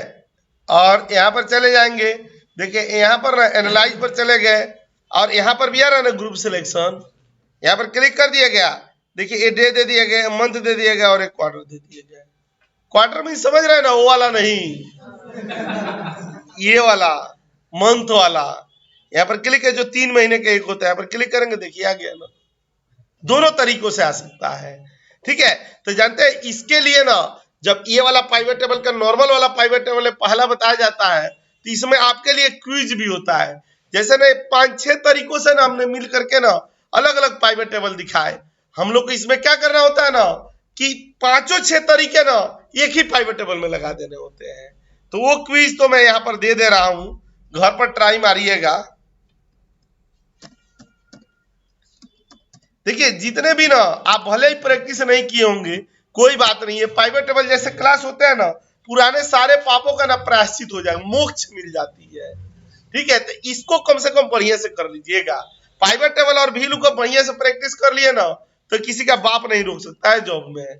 Speaker 1: और यहाँ पर चले जाएंगे, देखिए यहाँ पर ना एनालाइज पर चले गए और यहाँ पर भी आ रहा है ना ग्रुप सिलेक्शन, यहाँ पर क्लिक कर दिया गया, देखिए ये डे दे दिया गया, मंथ दे दिया गया और एक क्वार्टर दे दिया गया। क्वार्टर में समझ रहे हैं ना, वो वाला नहीं, ये वाला मंथ वाला। यहाँ पर क्लिक है जो 3 महीने का एक होता है, यहाँ पर क्लिक करेंगे, देखिए आ गया ना, दोनों तरीकों से आ सकता है। ठीक है, तो जानते हैं इसके लिए ना जब ये वाला पाइवट टेबल का नॉर्मल वाला पाइवट टेबल पहला बताया जाता है तो इसमें आपके लिए क्विज भी होता है। जैसे ना 5-6 तरीकों से ना हमने मिल करके ना अलग अलग पाइवट टेबल दिखाए। हम लोग को इसमें क्या करना होता है ना कि 5-6 तरीके ना एक ही पाइवट टेबल में लगा देने होते हैं। तो वो क्विज तो मैं यहाँ पर दे रहा हूं, घर पर ट्राई मारिएगा। देखिए जितने भी ना आप भले ही प्रैक्टिस नहीं किए होंगे कोई बात नहीं है, पाइवट टेबल जैसे क्लास होते हैं ना पुराने सारे पापों का ना प्रायश्चित हो जाएगा, मोक्ष मिल जाती है। ठीक है, तो इसको कम से कम बढ़िया से कर लीजिएगा। पाइवट टेबल और भीलू को बढ़िया से प्रैक्टिस कर लिए ना तो किसी का बाप नहीं रोक सकता है जॉब में।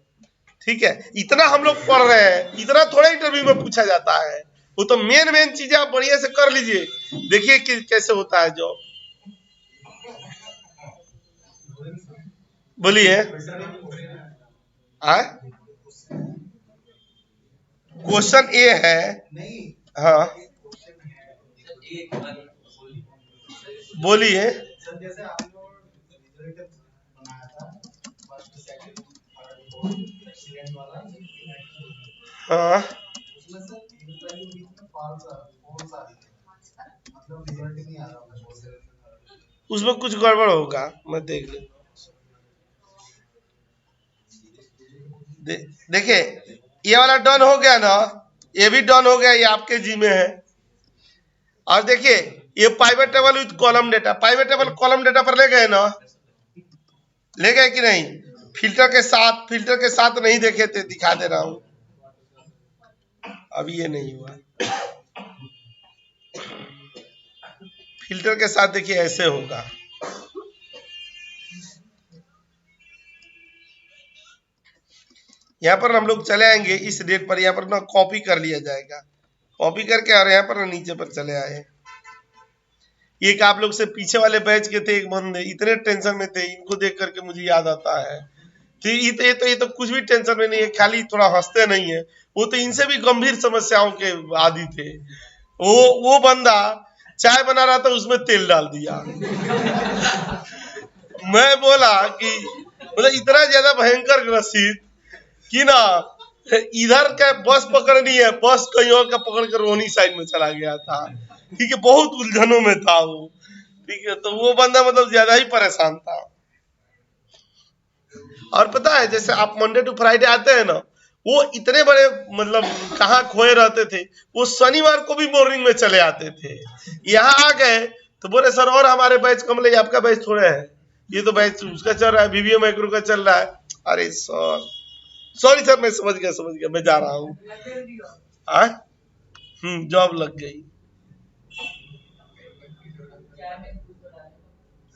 Speaker 1: ठीक है, इतना हम लोग पढ़ रहे हैं, इतना थोड़ा इंटरव्यू में पूछा जाता है। वो तो मेन चीजें आप बढ़िया से कर लीजिए, देखिए कि कैसे होता है जॉब। बोलिए। क्वेश्चन ए है। हाँ बोलिए। हाँ उसमें कुछ गड़बड़ होगा, मैं देख लूँ। देखिए ये वाला डन हो गया ना, ये भी डन हो गया, ये आपके जी में है। और देखिए ये pivot table with column data, pivot table column data पर ले गए ना, ले गए कि नहीं? फिल्टर के साथ नहीं देखे थे, दिखा दे रहा हूं। अभी ये नहीं हुआ, फिल्टर के साथ देखिए ऐसे होगा। यहाँ पर हम लोग चले आएंगे इस डेट पर, यहाँ पर ना कॉपी कर लिया जाएगा, कॉपी करके और यहाँ पर नीचे पर चले आए। एक आप लोग से पीछे वाले बैच के थे एक बंदे, इतने टेंशन में थे, इनको देख करके मुझे याद आता है। तो ये तो कुछ भी टेंशन में नहीं है, खाली थोड़ा हंसते नहीं है, वो तो इनसे भी गंभीर समस्याओं के आदी थे। वो बंदा चाय बना रहा था, उसमें तेल डाल दिया। मैं बोला कि मतलब इतना ज्यादा भयंकर ग्रसित कि ना इधर का बस पकड़नी है, बस कहीं और का पकड़ कर रोहनी साइड में चला गया था। ठीक है, बहुत उलझनों में था वो। ठीक है, तो वो बंदा मतलब ज्यादा ही परेशान था। और पता है जैसे आप मंडे टू फ्राइडे आते हैं ना, वो इतने बड़े मतलब कहाँ खोए रहते थे, वो शनिवार को भी मॉर्निंग में चले आते थे। यहाँ आ गए तो बोले सर और हमारे बैच कम ले, आपका बैच थोड़े है, ये तो बैच उसका चल रहा है, बीबीए माइक्रो का चल रहा है। अरे सॉरी सर, मैं समझ गया, मैं जा रहा हूँ। जॉब लग गई।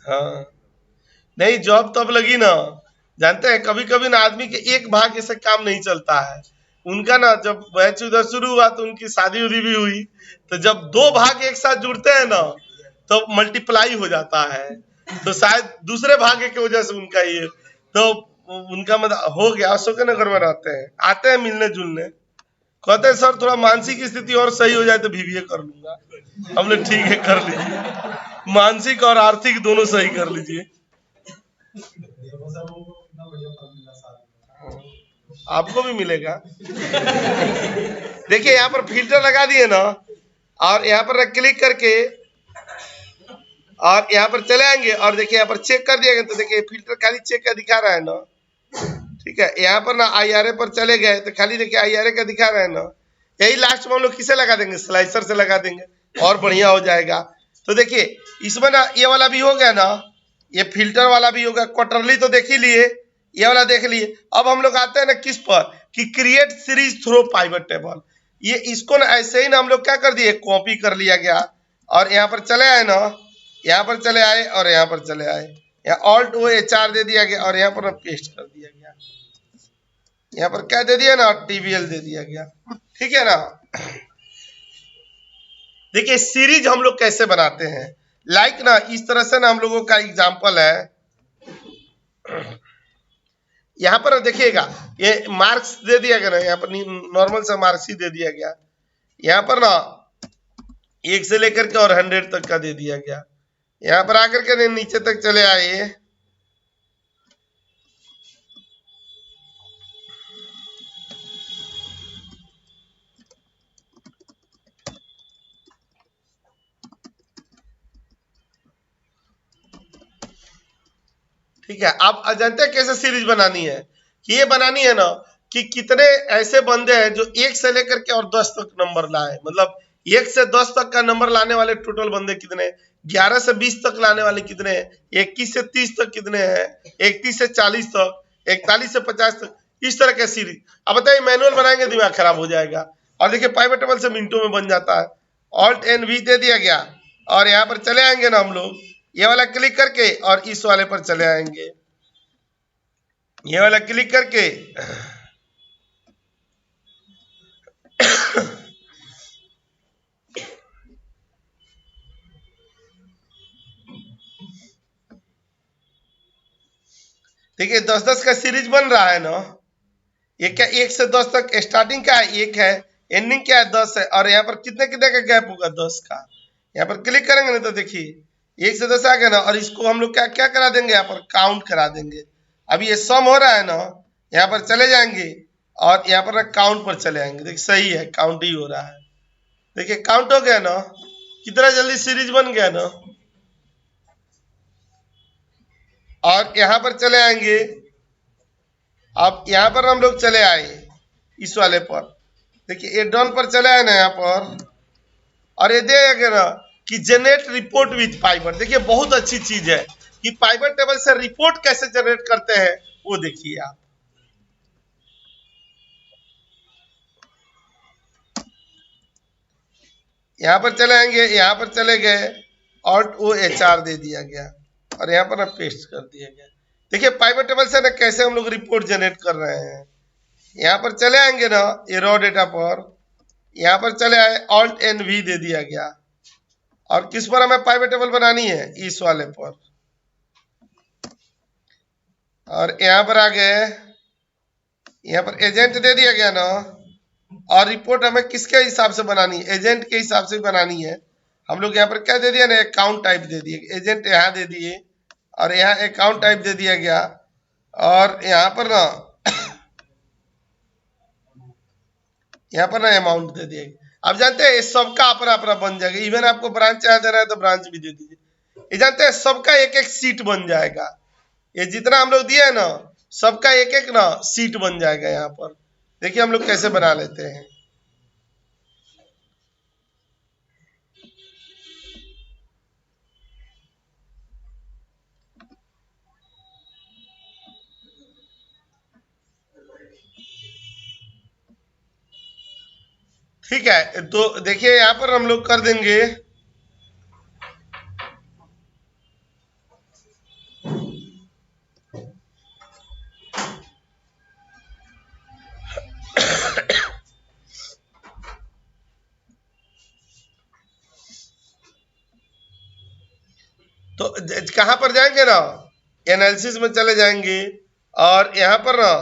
Speaker 1: हाँ नहीं, जॉब तब लगी ना, जानते हैं कभी कभी ना आदमी के एक भाग्य से काम नहीं चलता है। उनका ना जब बैच उधर शुरू हुआ तो उनकी शादी उदी भी हुई, तो जब 2 भाग्य एक साथ जुड़ते हैं ना तो मल्टीप्लाई हो जाता है। तो शायद दूसरे भाग्य की वजह से उनका ये तो उनका मतलब हो गया। अशोक नगर में रहते हैं, आते हैं मिलने जुलने, कहते हैं सर थोड़ा मानसिक स्थिति और सही हो जाए तो बीबीए कर लूंगा। हमने ठीक है कर लीजिए, मानसिक और आर्थिक दोनों सही कर लीजिए, आपको भी मिलेगा। देखिए यहाँ पर फिल्टर लगा दिए ना, और यहाँ पर क्लिक करके और यहाँ पर चले आएंगे और देखिए यहाँ पर चेक कर दिया गया, तो देखिए फिल्टर खाली चेक का दिखा रहा है ना। ठीक है, यहाँ पर ना IRA पर चले गए तो खाली देखिए IRA का दिखा रहा है ना। यही लास्ट में हम लोग किसे लगा देंगे, स्लाइसर से लगा देंगे और बढ़िया हो जाएगा। तो देखिए इसमें ना ये वाला भी हो गया ना, ये फिल्टर वाला भी होगा, क्वार्टरली तो देख ही लिए, ये वाला देख लिए। अब हम लोग आते हैं ना किस पर कि create series through pivot table. ये इसको ना ऐसे ही ना हम लोग क्या कर दिए, कॉपी कर लिया गया और यहाँ पर चले आए ना, यहाँ पर चले आए और यहाँ पर चले आए, यहाँ ऑल्ट HR दे दिया गया और यहाँ पर पेस्ट कर दिया गया। यहाँ पर क्या दे दिया ना, TBL दे दिया गया। ठीक है ना। देखिए सीरीज हम लोग कैसे बनाते हैं, लाइक ना इस तरह से ना हम लोगों का एग्जांपल है। यहाँ पर देखिएगा ये मार्क्स दे दिया गया ना, यहाँ पर नॉर्मल सा मार्क्स ही दे दिया गया। यहाँ पर ना 1 से लेकर के और 100 तक का दे दिया गया। यहाँ पर आकर के नीचे तक चले आए ठीक है, आप जानते हैं कैसे सीरीज बनानी है? कि ये बनानी है ना कि कितने ऐसे बंदे हैं जो 1 से लेकर के और 10 तक नंबर लाए, मतलब 1 से 10 तक का नंबर लाने वाले टोटल बंदे कितने, 11 से 20 तक लाने वाले कितने हैं, 21 से 30 तक कितने हैं, 31 से 40 तक, 41 से 50 तक, इस तरह का सीरीज। अब बताइए मैनुअल बनाएंगे दिमाग खराब हो जाएगा। और देखिए पाइवट टेबल से मिनटों में बन जाता है। ऑल्ट एन वी दे दिया गया और यहाँ पर चले आएंगे ना हम लोग, ये वाला क्लिक करके और इस वाले पर चले आएंगे, ये वाला क्लिक करके देखिए 10-10 का सीरीज बन रहा है ना। ये क्या 1 से 10 तक स्टार्टिंग क्या है 1 है, एंडिंग क्या है 10 है, और यहाँ पर कितने कितने का गैप होगा 10 का। यहाँ पर क्लिक करेंगे ना तो देखिए 1 से 10 आ गया ना, और इसको हम लोग क्या क्या करा देंगे, यहाँ पर काउंट करा देंगे। अभी ये सम हो रहा है ना, यहाँ पर चले जाएंगे और यहाँ पर काउंट पर चले आएंगे। देखिए सही है, काउंट ही हो रहा है। देखिए काउंट हो गया ना, कितना जल्दी सीरीज बन गया ना। और यहाँ पर चले आएंगे, अब यहाँ पर हम लोग चले आए इस वाले पर, देखिए ये डन पर चले आए ना यहाँ पर, और ये देगा ना कि जनरेट रिपोर्ट विथ पाइवट। देखिए बहुत अच्छी चीज है कि पाइवट टेबल से रिपोर्ट कैसे जनरेट करते हैं वो देखिए आप। यहाँ पर चले आएंगे, यहाँ पर चले गए, ऑल्ट ओ एच आर दे दिया गया और यहाँ पर पेस्ट कर दिया गया। देखिए पाइवट टेबल से ना कैसे हम लोग रिपोर्ट जनरेट कर रहे हैं। यहाँ पर चले आएंगे ना ये रॉ डेटा पर, यहाँ पर चले आए, ऑल्ट एन वी दे दिया गया, और किस पर हमें पाइवट टेबल बनानी है, इस वाले पर, और यहाँ पर आ गए, यहाँ पर एजेंट दे दिया गया ना, और रिपोर्ट हमें किसके हिसाब से बनानी है, एजेंट के हिसाब से बनानी है। हम लोग यहाँ पर क्या दे दिया ना, अकाउंट टाइप दे दिए, एजेंट यहाँ दे दिए और यहाँ अकाउंट टाइप दे दिया गया, और यहाँ पर ना यहाँ पर ना अमाउंट दे दिया गया। अब जानते हैं सबका अपना अपना बन जाएगा, इवन आपको ब्रांच यहाँ देना है तो ब्रांच भी दे दीजिए। ये जानते हैं सबका एक एक सीट बन जाएगा, ये जितना हम लोग दिए है ना सबका एक एक ना सीट बन जाएगा। यहाँ पर देखिए हम लोग कैसे बना लेते हैं। ठीक है, तो देखिए यहाँ पर हम लोग कर देंगे तो कहां पर जाएंगे ना, एनालिसिस में चले जाएंगे और यहाँ पर ना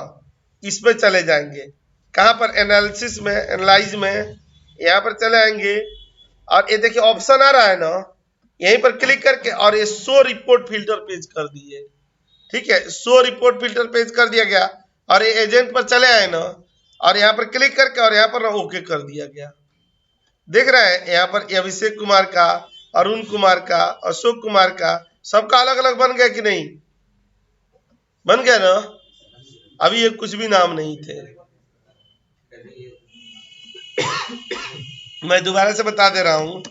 Speaker 1: इसमें चले जाएंगे, कहां पर, एनालिसिस में, एनालाइज में, यहाँ पर चले आएंगे और ये देखिए ऑप्शन आ रहा है ना, यहीं पर क्लिक करके और ये शो रिपोर्ट फिल्टर पेज कर दिए। ठीक है, शो रिपोर्ट फिल्टर पेज कर दिया गया और ये एजेंट पर चले आए ना, और यहाँ पर क्लिक करके और यहाँ पर ना ओके कर दिया गया। देख रहे हैं यहाँ पर अभिषेक कुमार का, अरुण कुमार का, अशोक कुमार का, सबका अलग अलग बन गया कि नहीं, बन गया ना। अभी ये कुछ भी नाम नहीं थे। मैं दोबारा से बता दे रहा हूं,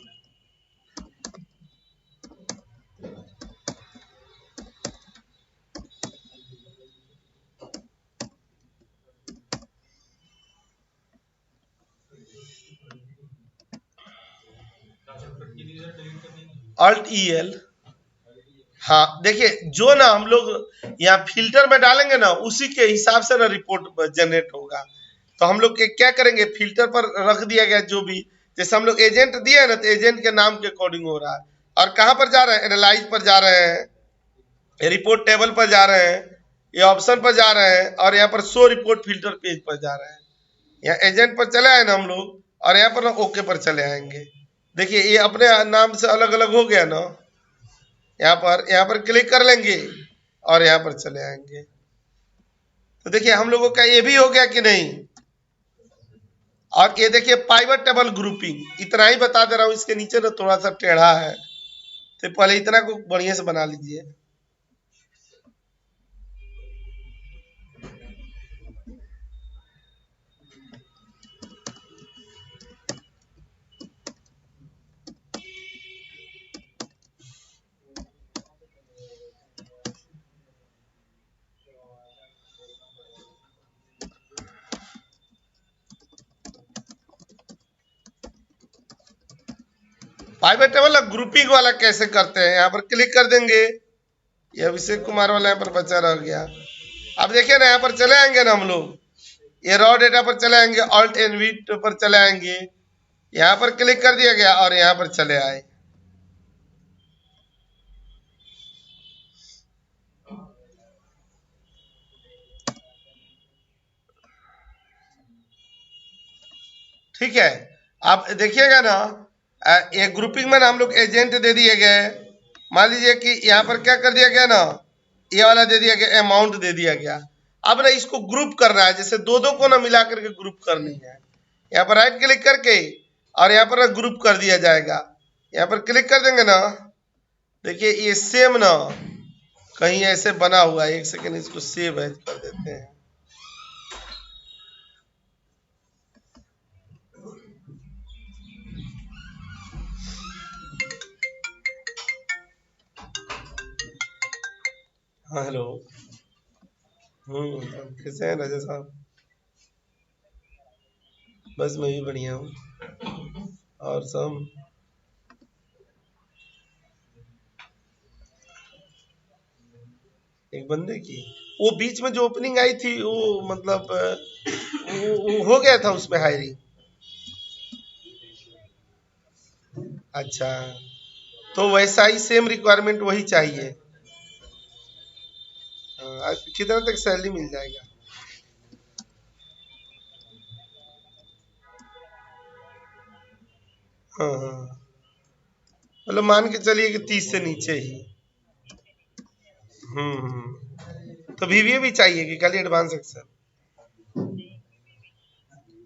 Speaker 1: ऑल्ट ई एल। हाँ देखिए जो ना हम लोग यहाँ फिल्टर में डालेंगे ना उसी के हिसाब से ना रिपोर्ट जनरेट होगा। तो हम लोग क्या करेंगे, फिल्टर पर रख दिया गया जो भी, जैसे हम लोग एजेंट दिया है ना तो एजेंट के नाम के अकॉर्डिंग हो रहा है। और कहां पर जा रहे हैं, एनालाइज पर जा रहे हैं, रिपोर्ट टेबल पर जा रहे हैं, ये ऑप्शन पर जा रहे हैं, और यहाँ पर शो रिपोर्ट फिल्टर पेज पर जा रहे हैं। यहाँ एजेंट पर चले आए ना हम लोग, और यहाँ पर ना ओके पर चले आएंगे। देखिए ये अपने नाम से अलग अलग हो गया ना, यहाँ पर क्लिक कर लेंगे और यहाँ पर चले आएंगे। तो देखिए हम लोगों का ये भी हो गया कि नहीं। और ये देखिए पाइवट टेबल ग्रुपिंग, इतना ही बता दे रहा हूं, इसके नीचे ना थोड़ा सा टेढ़ा है तो पहले इतना को बढ़िया से बना लीजिए। पाइवट टेबल ग्रुपिंग वाला कैसे करते हैं, यहाँ पर क्लिक कर देंगे। ये अभिषेक कुमार वाला यहाँ पर बचा रह गया। अब देखिए ना, यहाँ पर चले आएंगे ना हम लोग, ये रॉ डेटा पर चले आएंगे, ऑल्ट एन वी पर चले आएंगे, यहाँ पर क्लिक कर दिया गया और यहाँ पर चले आए। ठीक है, आप देखिएगा ना, ये ग्रुपिंग में ना हम लोग एजेंट दे दिए गए। मान लीजिए कि यहाँ पर क्या कर दिया गया ना, ये वाला दे दिया गया, अमाउंट दे दिया गया। अब ना इसको ग्रुप करना है, जैसे दो दो को ना मिला करके ग्रुप करनी है। यहाँ पर राइट क्लिक करके और यहाँ पर ग्रुप कर दिया जाएगा। यहाँ पर क्लिक कर देंगे ना, देखिए ये सेम ना कहीं ऐसे बना हुआ है। एक सेकेंड, इसको सेव एज कर देते हैं। हाँ हेलो, कैसे हैं राजा साहब? बस मैं भी बढ़िया हूँ। और सब एक बंदे की वो बीच में जो ओपनिंग आई थी, वो मतलब वो हो गया था उसमें हायरिंग। अच्छा, तो वैसा ही सेम रिक्वायरमेंट वही चाहिए। कितना तक सैलरी मिल जाएगा? हाँ हाँ, मतलब मान के चलिए कि 30 से नीचे ही। तो वीवीए भी चाहिए कि खाली एडवांस एक्सेल?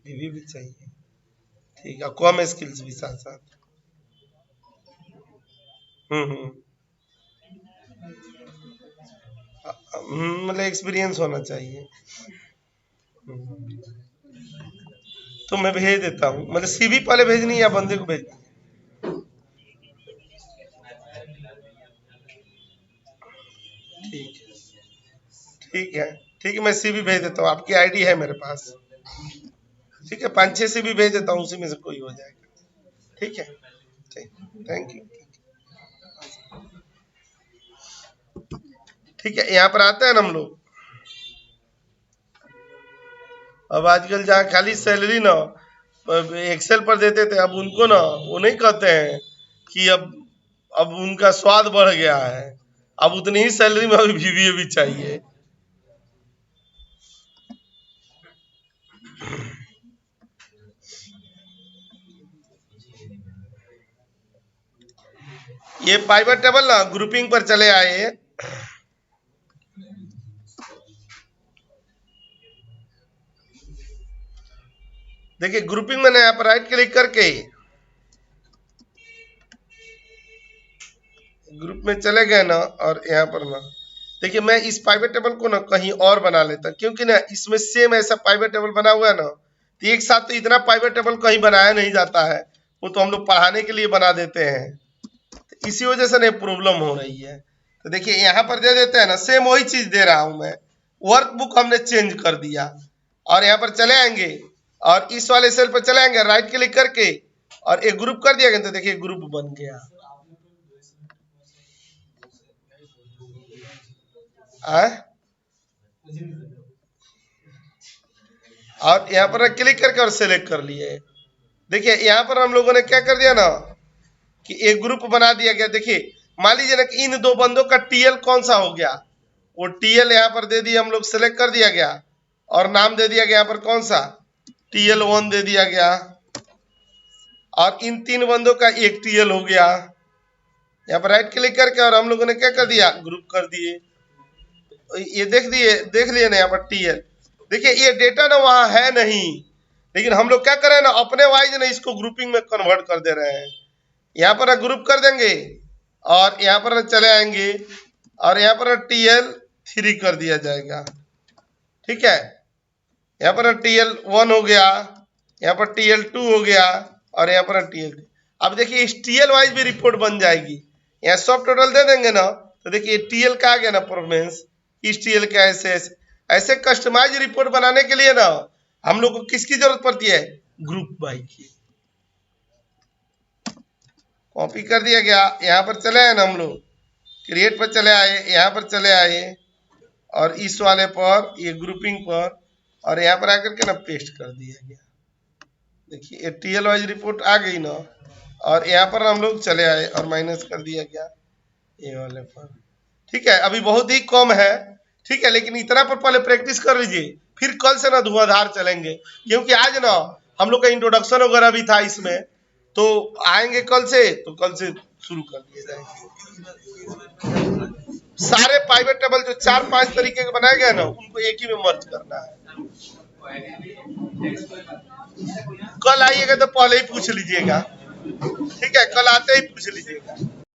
Speaker 1: वीवीए भी चाहिए, ठीक है, कम स्किल्स भी साथ साथ। मतलब एक्सपीरियंस होना चाहिए। तो मैं भेज देता हूँ, मतलब सीवी पहले भेजनी है या बंदे को भेजनी? ठीक है, ठीक है, ठीक है, मैं सीवी भेज देता हूँ। आपकी आईडी है मेरे पास, ठीक है, 5-6 सीवी भेज देता हूँ, उसी में से कोई हो जाएगा। ठीक है, ठीक, थैंक यू। ठीक है, यहाँ पर आते हैं ना हम लोग। अब आजकल जहाँ खाली सैलरी ना एक्सेल पर देते थे, अब उनको ना वो नहीं कहते हैं कि अब उनका स्वाद बढ़ गया है, अब उतनी ही सैलरी में अभी वीवीए भी चाहिए। ये पाइवट टेबल ना ग्रुपिंग पर चले आए। देखिए ग्रुपिंग में ना यहाँ पर राइट क्लिक करके ग्रुप में चले गए ना, और यहाँ पर ना देखिए मैं इस पाइवट टेबल को ना कहीं और बना लेता, क्योंकि ना इसमें सेम ऐसा पाइवट टेबल बना हुआ है ना, तो एक साथ तो इतना पाइवट टेबल कहीं बनाया नहीं जाता है, वो तो हम लोग पढ़ाने के लिए बना देते हैं। तो इसी वजह से ना प्रॉब्लम हो रही है। तो देखिए यहाँ पर दे देते हैं ना, सेम वही चीज दे रहा हूं मैं, वर्कबुक हमने चेंज कर दिया। और यहाँ पर चले आएंगे और इस वाले सेल पर चले आएंगे, राइट क्लिक करके और एक ग्रुप कर दिया गया, तो देखिए ग्रुप बन गया। और यहाँ पर क्लिक करके और सेलेक्ट कर लिए। देखिए यहाँ पर हम लोगों ने क्या कर दिया ना कि एक ग्रुप बना दिया गया। देखिए मान लीजिए ना कि इन दो बंदों का टीएल कौन सा हो गया, वो टीएल यहाँ पर दे दिया, हम लोग सेलेक्ट कर दिया गया और नाम दे दिया गया यहाँ पर कौन सा, TL1 दे दिया गया। और इन तीन बंदों का एक टीएल हो गया। यहाँ पर राइट क्लिक करके और हम लोगों ने क्या कर दिया, ग्रुप कर दिए। ये देख लिए ना यहाँ पर टीएल। देखिए ये डेटा ना वहां है नहीं, लेकिन हम लोग क्या कर रहे हैं ना, अपने वाइज ना इसको ग्रुपिंग में कन्वर्ट कर दे रहे हैं। यहाँ पर ग्रुप कर देंगे और यहाँ पर चले आएंगे और यहाँ पर TL3 कर दिया जाएगा। ठीक है, यहाँ पर TL1 हो गया, यहाँ पर TL2 हो गया और यहाँ पर TL3। अब देखिए इस TL वाइज भी रिपोर्ट बन जाएगी। यहाँ सब टोटल दे देंगे ना, तो देखिए TL का आ गया ना परफॉर्मेंस, इस TL का ऐसे कस्टमाइज रिपोर्ट बनाने के लिए ना हम लोग को किसकी जरूरत पड़ती है, ग्रुप बाई की। कॉपी कर दिया गया, यहाँ पर चले आए ना हम लोग, क्रिएट पर चले आए, यहाँ पर चले आए और इस वाले पर ये ग्रुपिंग पर, और यहाँ पर आकर के ना पेस्ट कर दिया गया। देखिए टीएल वाइज रिपोर्ट आ गई ना, और यहाँ पर हम लोग चले आए और माइनस कर दिया गया ये वाले पर। ठीक है, अभी बहुत ही कम है, ठीक है, लेकिन इतना पर पहले प्रैक्टिस कर लीजिए, फिर कल से ना धुआंधार चलेंगे, क्योंकि आज ना हम लोग का इंट्रोडक्शन वगैरह भी था इसमें, तो आएंगे कल से, तो कल से शुरू कर दिए जाएंगे। सारे पाइवेट टेबल जो 4-5 तरीके के बनाए गए ना, उनको एक ही में मर्ज करना है। कल आइएगा तो पहले ही पूछ लीजिएगा, ठीक है, कल आते ही पूछ लीजिएगा।